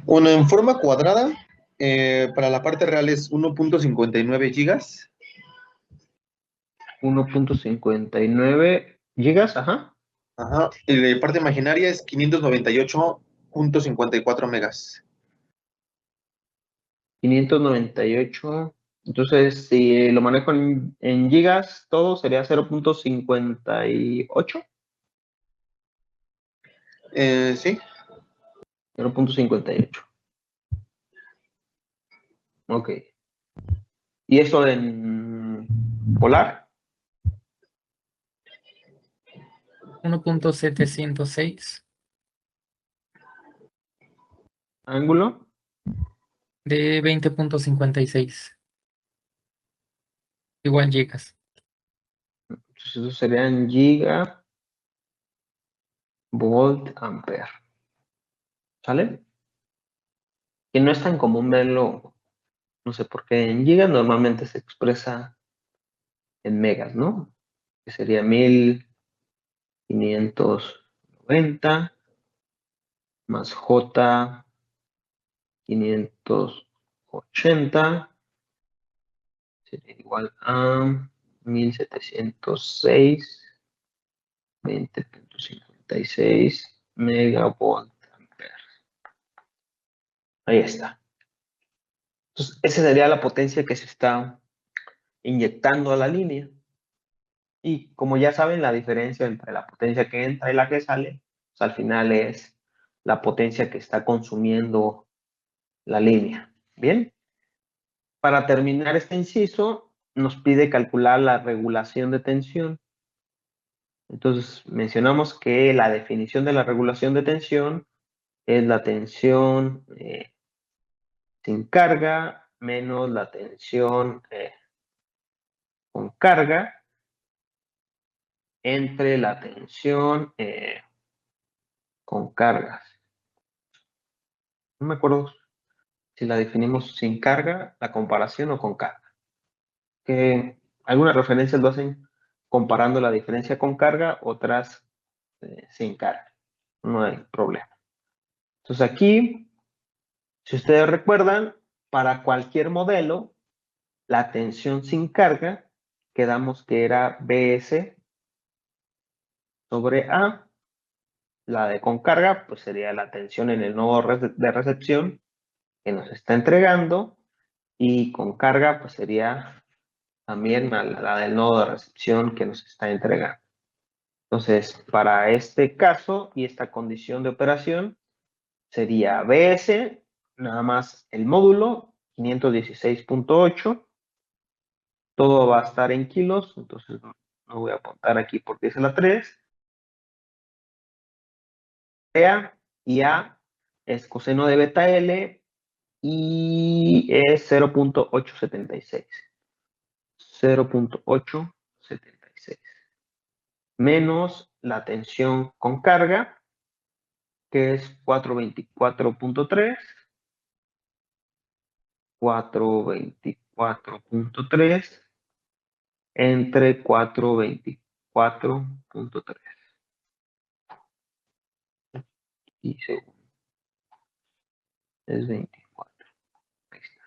Bueno, en forma cuadrada, para la parte real es 1.59 gigas. 1.59 gigas, ajá. Ajá. Y la parte imaginaria es 598.54 megas. 598. Entonces, si lo manejo en gigas, todo sería 0.58. Sí. 0.58. Ok. ¿Y eso en polar? 1.706 ¿Ángulo? de 20.56. Igual gigas. Entonces, eso sería en giga, volt, ampere. ¿Sale? Que no es tan común verlo, no sé por qué en gigas, normalmente se expresa en megas, ¿no? Que sería 1590 más J 580 sería igual a 1706 20.56 megavolt ampere. Ahí está. Entonces, esa sería la potencia que se está inyectando a la línea. Y como ya saben, la diferencia entre la potencia que entra y la que sale, pues al final es la potencia que está consumiendo la línea. Bien. Para terminar este inciso, nos pide calcular la regulación de tensión. Entonces, mencionamos que la definición de la regulación de tensión es la tensión sin carga menos la tensión con carga entre la tensión con cargas. No me acuerdo si la definimos sin carga, la comparación o con carga. Que algunas referencias lo hacen comparando la diferencia con carga, otras sin carga. No hay problema. Entonces aquí, si ustedes recuerdan, para cualquier modelo, la tensión sin carga, quedamos que era BS sobre A. La de con carga, pues sería la tensión en el nodo de recepción que nos está entregando. Y con carga, pues sería también la del nodo de recepción que nos está entregando. Entonces, para este caso y esta condición de operación, sería BS, nada más el módulo, 516.8. Todo va a estar en kilos, entonces no voy a apuntar aquí porque es la 3. Y A es coseno de beta L y es 0.876. 0.876. Menos la tensión con carga, que es 424.3. 424.3 entre 424.3. Y segundo es 24. Ahí está.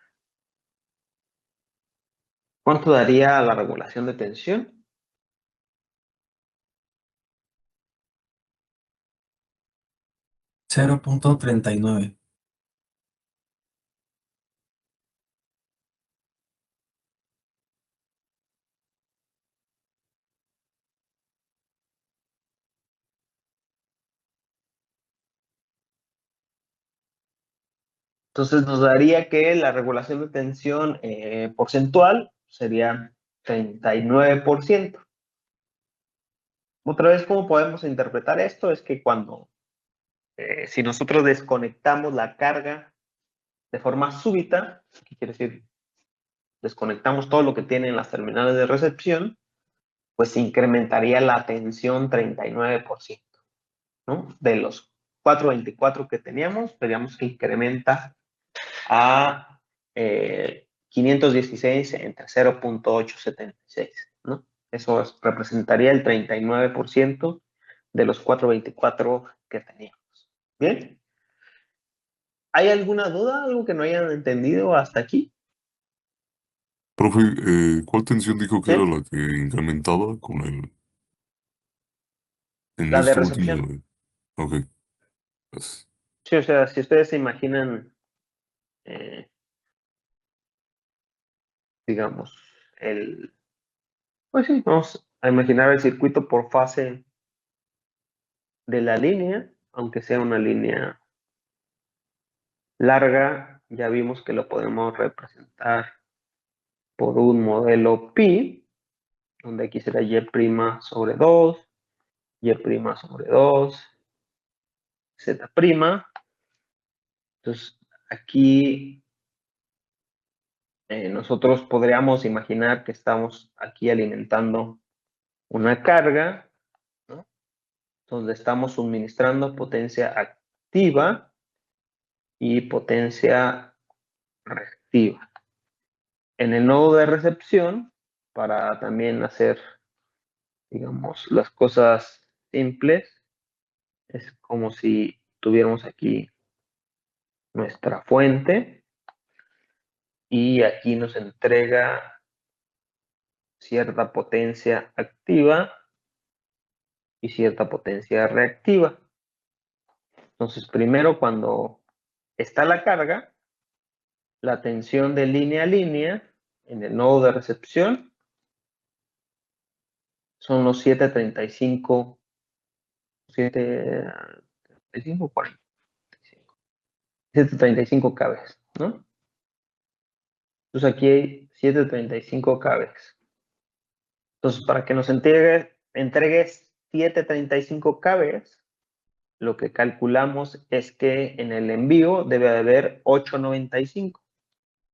¿Cuánto daría la regulación de tensión? $0.39. Entonces nos daría que la regulación de tensión porcentual sería 39%. Otra vez, ¿cómo podemos interpretar esto? Es que cuando, si nosotros desconectamos la carga de forma súbita, ¿qué quiere decir? Desconectamos todo lo que tienen las terminales de recepción, pues incrementaría la tensión 39%, ¿no? De los 424 que teníamos, veríamos que incrementa a 516 entre 0.876, ¿no? Eso representaría el 39% de los 424 que teníamos. ¿Bien? ¿Hay alguna duda? ¿Algo que no hayan entendido hasta aquí? Profe, ¿cuál tensión dijo que ¿Sí? era la que incrementaba con el... En La de este último... recepción. Ok, gracias. Sí, o sea, si ustedes se imaginan, eh, digamos, pues sí, vamos a imaginar el circuito por fase de la línea, aunque sea una línea larga, ya vimos que lo podemos representar por un modelo pi, donde aquí será y' sobre 2, y' sobre 2, z'. Entonces, aquí nosotros podríamos imaginar que estamos aquí alimentando una carga, ¿no? Donde estamos suministrando potencia activa y potencia reactiva. En el nodo de recepción, para también hacer, digamos, las cosas simples, es como si tuviéramos aquí nuestra fuente y aquí nos entrega cierta potencia activa y cierta potencia reactiva. Entonces, primero cuando está la carga, la tensión de línea a línea en el nodo de recepción son los 735, 735, 45, 735 kb, ¿no? Entonces aquí hay 735 kb. Entonces, para que nos entregue 735 kb, lo que calculamos es que en el envío debe haber 895.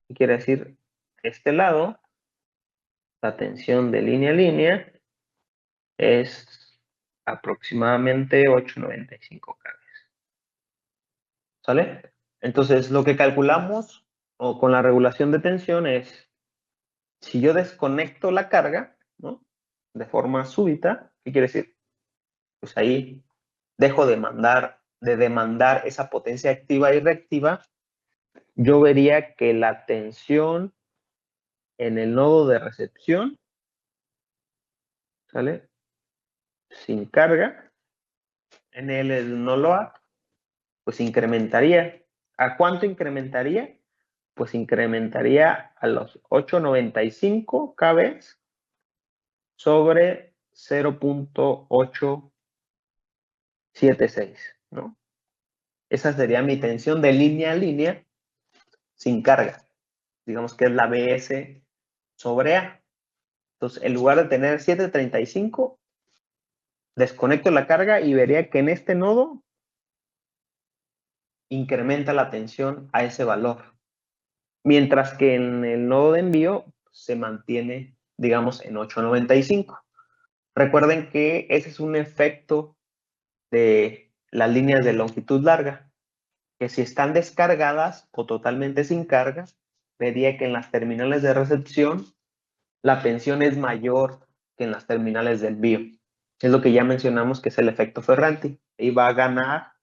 ¿Qué quiere decir? Este lado, la tensión de línea a línea es aproximadamente 895 kb. ¿Sale? Entonces, lo que calculamos o con la regulación de tensión es, si yo desconecto la carga, ¿no? De forma súbita, ¿qué quiere decir? Pues ahí dejo de demandar esa potencia activa y reactiva, yo vería que la tensión en el nodo de recepción, ¿sale? Sin carga, en el no load, pues incrementaría. ¿A cuánto incrementaría? Pues incrementaría a los 895 kb sobre 0.876, ¿no? Esa sería mi tensión de línea a línea sin carga. Digamos que es la BS sobre A. Entonces, en lugar de tener 735, desconecto la carga y vería que en este nodo incrementa la tensión a ese valor. Mientras que en el nodo de envío se mantiene, digamos, en 895. Recuerden que ese es un efecto de las líneas de longitud larga, que si están descargadas o totalmente sin carga, vería que en las terminales de recepción la tensión es mayor que en las terminales de envío. Es lo que ya mencionamos que es el efecto Ferranti. Y va a ganar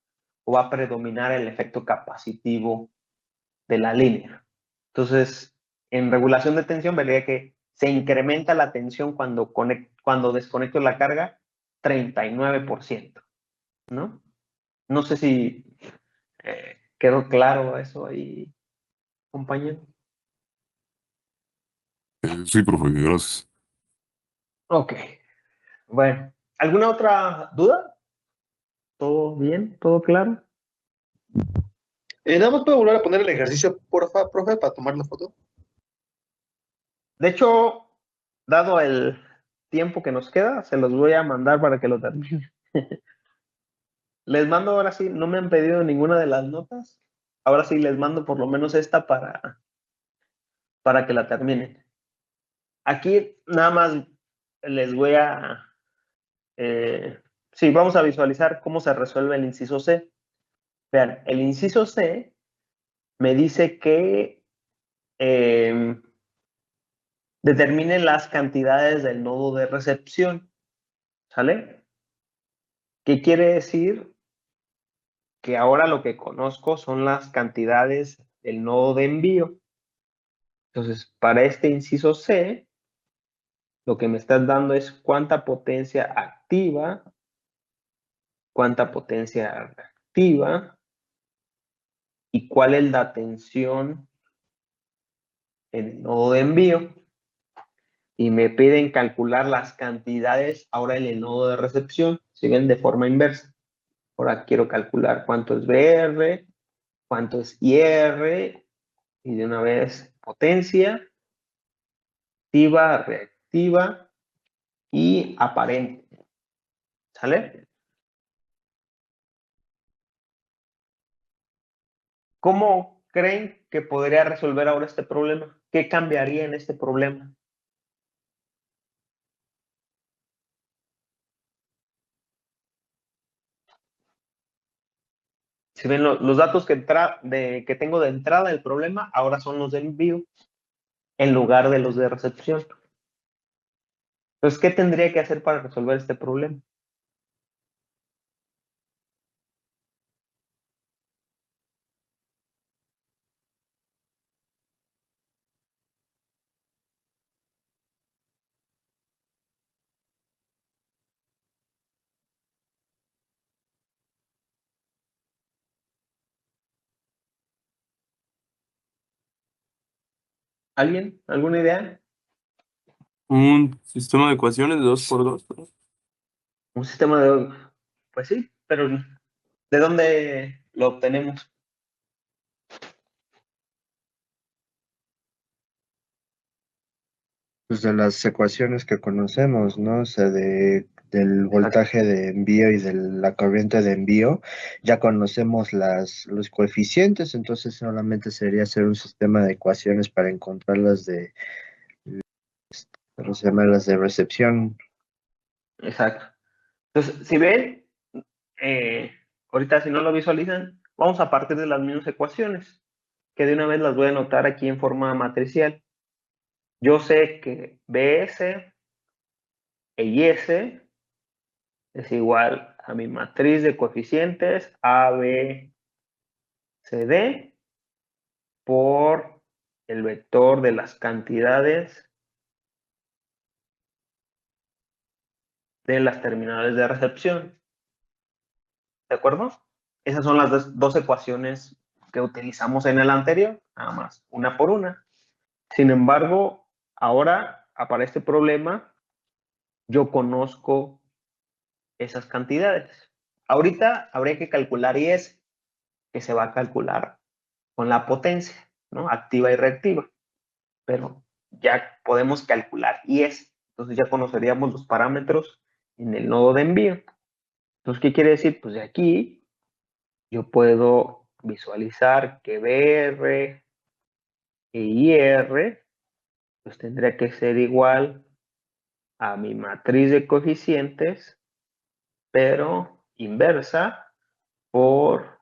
o va a predominar el efecto capacitivo de la línea. Entonces, en regulación de tensión vería que se incrementa la tensión cuando desconecto la carga 39%, ¿no? No sé si quedó claro eso ahí, compañero. Sí, profe, gracias. Ok, bueno. ¿Alguna otra duda? ¿Todo bien? ¿Todo claro? Nada más puedo volver a poner el ejercicio, porfa, profe, para tomar la foto. De hecho, dado el tiempo que nos queda, se los voy a mandar para que lo terminen. Les mando ahora sí, no me han pedido ninguna de las notas. Ahora sí les mando por lo menos esta para que la terminen. Aquí nada más les voy a... sí, vamos a visualizar cómo se resuelve el inciso C. Vean, el inciso C me dice que determine las cantidades del nodo de recepción. ¿Sale? ¿Qué quiere decir? Que ahora lo que conozco son las cantidades del nodo de envío. Entonces, para este inciso C, lo que me estás dando es cuánta potencia activa, cuánta potencia reactiva y cuál es la tensión en el nodo de envío. Y me piden calcular las cantidades ahora en el nodo de recepción, si ven de forma inversa. Ahora quiero calcular cuánto es BR, cuánto es IR, y de una vez potencia, activa, reactiva y aparente. ¿Sale? ¿Cómo creen que podría resolver ahora este problema? ¿Qué cambiaría en este problema? Si ven los datos que tengo de entrada del problema, ahora son los de envío en lugar de los de recepción. Entonces, ¿qué tendría que hacer para resolver este problema? ¿Alguien? ¿Alguna idea? Un sistema de ecuaciones de 2 por 2. Un sistema de... Pues sí, pero ¿de dónde lo obtenemos? Pues de las ecuaciones que conocemos, ¿no? O sea, del voltaje de envío y de la corriente de envío, ya conocemos los coeficientes, entonces solamente sería hacer un sistema de ecuaciones para encontrar ¿cómo se llama? Las de recepción. Exacto. Entonces, si ven, ahorita si no lo visualizan, vamos a partir de las mismas ecuaciones, que de una vez las voy a anotar aquí en forma matricial. Yo sé que BS e IS es igual a mi matriz de coeficientes ABCD por el vector de las cantidades de las terminales de recepción. ¿De acuerdo? Esas son las dos ecuaciones que utilizamos en el anterior, nada más, una por una. Sin embargo, ahora, para este problema, yo conozco esas cantidades. Ahorita habría que calcular IS, que se va a calcular con la potencia, ¿no? Activa y reactiva. Pero ya podemos calcular IS. Entonces ya conoceríamos los parámetros en el nodo de envío. Entonces, ¿qué quiere decir? Pues de aquí yo puedo visualizar que BR e IR pues tendría que ser igual a mi matriz de coeficientes, pero inversa por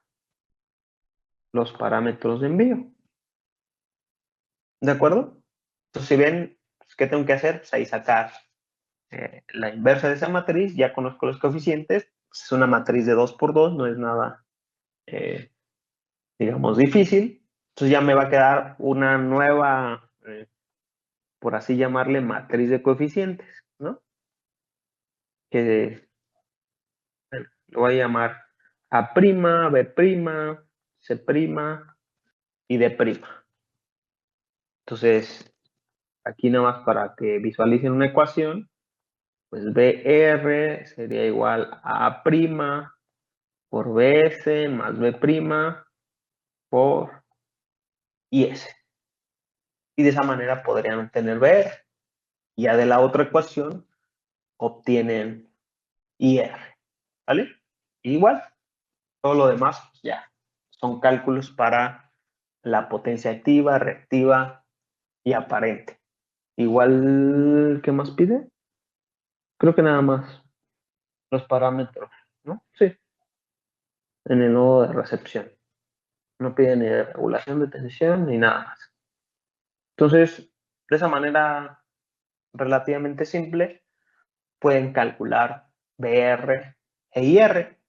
los parámetros de envío. ¿De acuerdo? Entonces, si ven, pues, ¿qué tengo que hacer? Pues ahí sacar la inversa de esa matriz, ya conozco los coeficientes, pues es una matriz de 2 por 2, no es nada, digamos, difícil. Entonces ya me va a quedar una nueva, por así llamarle, matriz de coeficientes, ¿no? Que lo voy a llamar A', B', C' y D'. Entonces, aquí nada más para que visualicen una ecuación, pues BR sería igual a A' por BS más B' por IS. Y de esa manera podrían obtener BR. Y ya de la otra ecuación obtienen IR. ¿Vale? Igual, todo lo demás pues ya son cálculos para la potencia activa, reactiva y aparente. Igual, ¿qué más pide? Creo que nada más los parámetros, ¿no? Sí, en el nodo de recepción. No pide ni de regulación de tensión ni nada más. Entonces, de esa manera relativamente simple, pueden calcular BR e IR.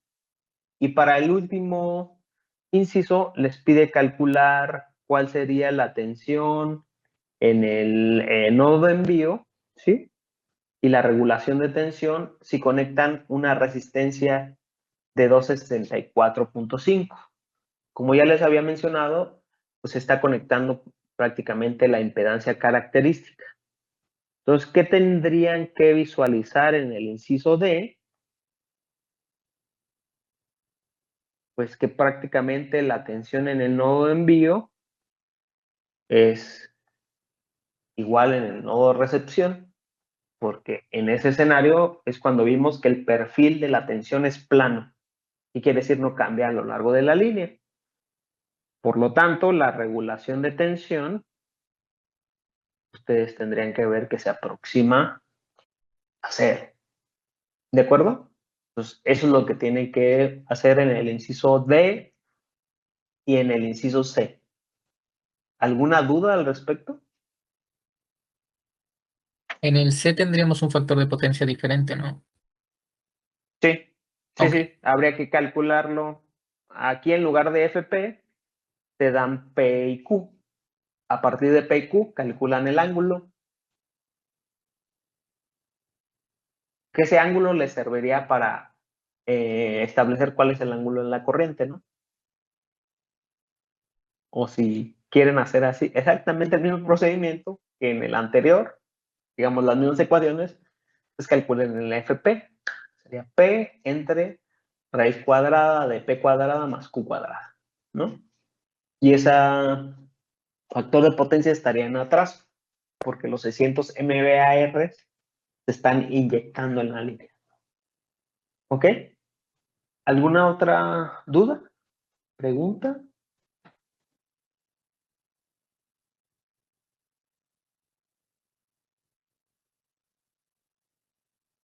Y para el último inciso, les pide calcular cuál sería la tensión en el nodo de envío, ¿sí? Y la regulación de tensión si conectan una resistencia de 264.5. Como ya les había mencionado, pues se está conectando prácticamente la impedancia característica. Entonces, ¿qué tendrían que visualizar en el inciso D? Pues que prácticamente la tensión en el nodo de envío es igual en el nodo de recepción, porque en ese escenario es cuando vimos que el perfil de la tensión es plano, y quiere decir no cambia a lo largo de la línea. Por lo tanto, la regulación de tensión, ustedes tendrían que ver que se aproxima a cero. ¿De acuerdo? Entonces, eso es lo que tienen que hacer en el inciso D y en el inciso C. ¿Alguna duda al respecto? En el C tendríamos un factor de potencia diferente, ¿no? Sí, sí, Ok. sí. Habría que calcularlo. Aquí en lugar de FP, te dan P y Q. A partir de P y Q, calculan el ángulo. Que ese ángulo les serviría para establecer cuál es el ángulo en la corriente, ¿no? O si quieren hacer así, exactamente el mismo procedimiento que en el anterior, digamos las mismas ecuaciones, pues calculen en la FP. Sería P entre raíz cuadrada de P cuadrada más Q cuadrada, ¿no? Y ese factor de potencia estaría en atraso, porque los 600 MVAR se están inyectando en la línea. ¿Ok? ¿Alguna otra duda? ¿Pregunta?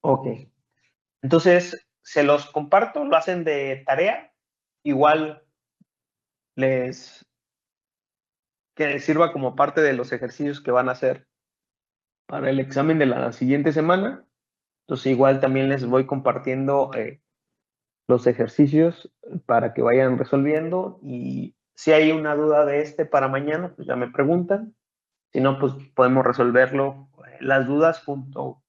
Ok. Entonces, se los comparto, lo hacen de tarea. Igual que les sirva como parte de los ejercicios que van a hacer para el examen de la siguiente semana. Entonces, igual también les voy compartiendo los ejercicios para que vayan resolviendo. Y si hay una duda de para mañana, pues ya me preguntan. Si no, pues podemos resolverlo, las dudas junto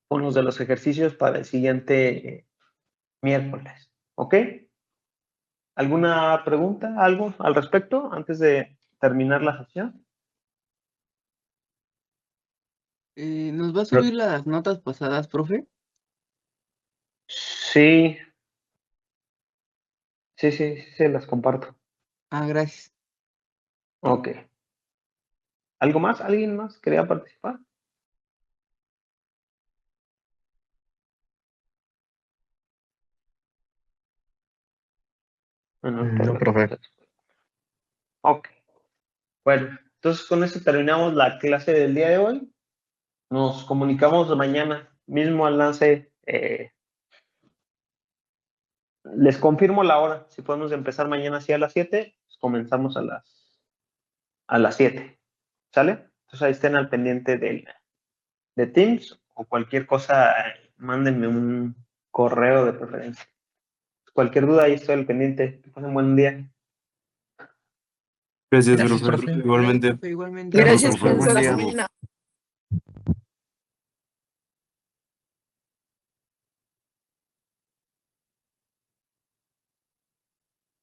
con los de los ejercicios para el siguiente miércoles. ¿Ok? ¿Alguna pregunta, algo al respecto antes de terminar la sesión? ¿Nos va a subir las notas pasadas, profe? Sí. Sí, las comparto. Ah, gracias. Ok. ¿Algo más? ¿Alguien más quería participar? No, profe. Ok. Bueno, entonces con esto terminamos la clase del día de hoy. Nos comunicamos mañana mismo al lance. Les confirmo la hora. Si podemos empezar mañana así a las 7, pues comenzamos a las 7. ¿Sale? Entonces ahí estén al pendiente de Teams o cualquier cosa, mándenme un correo de preferencia. Cualquier duda, ahí estoy al pendiente. Que pasen buen día. Gracias, Gracias, profe. profe. Igualmente. Profe, igualmente. Gracias, profe. profe. Buen día.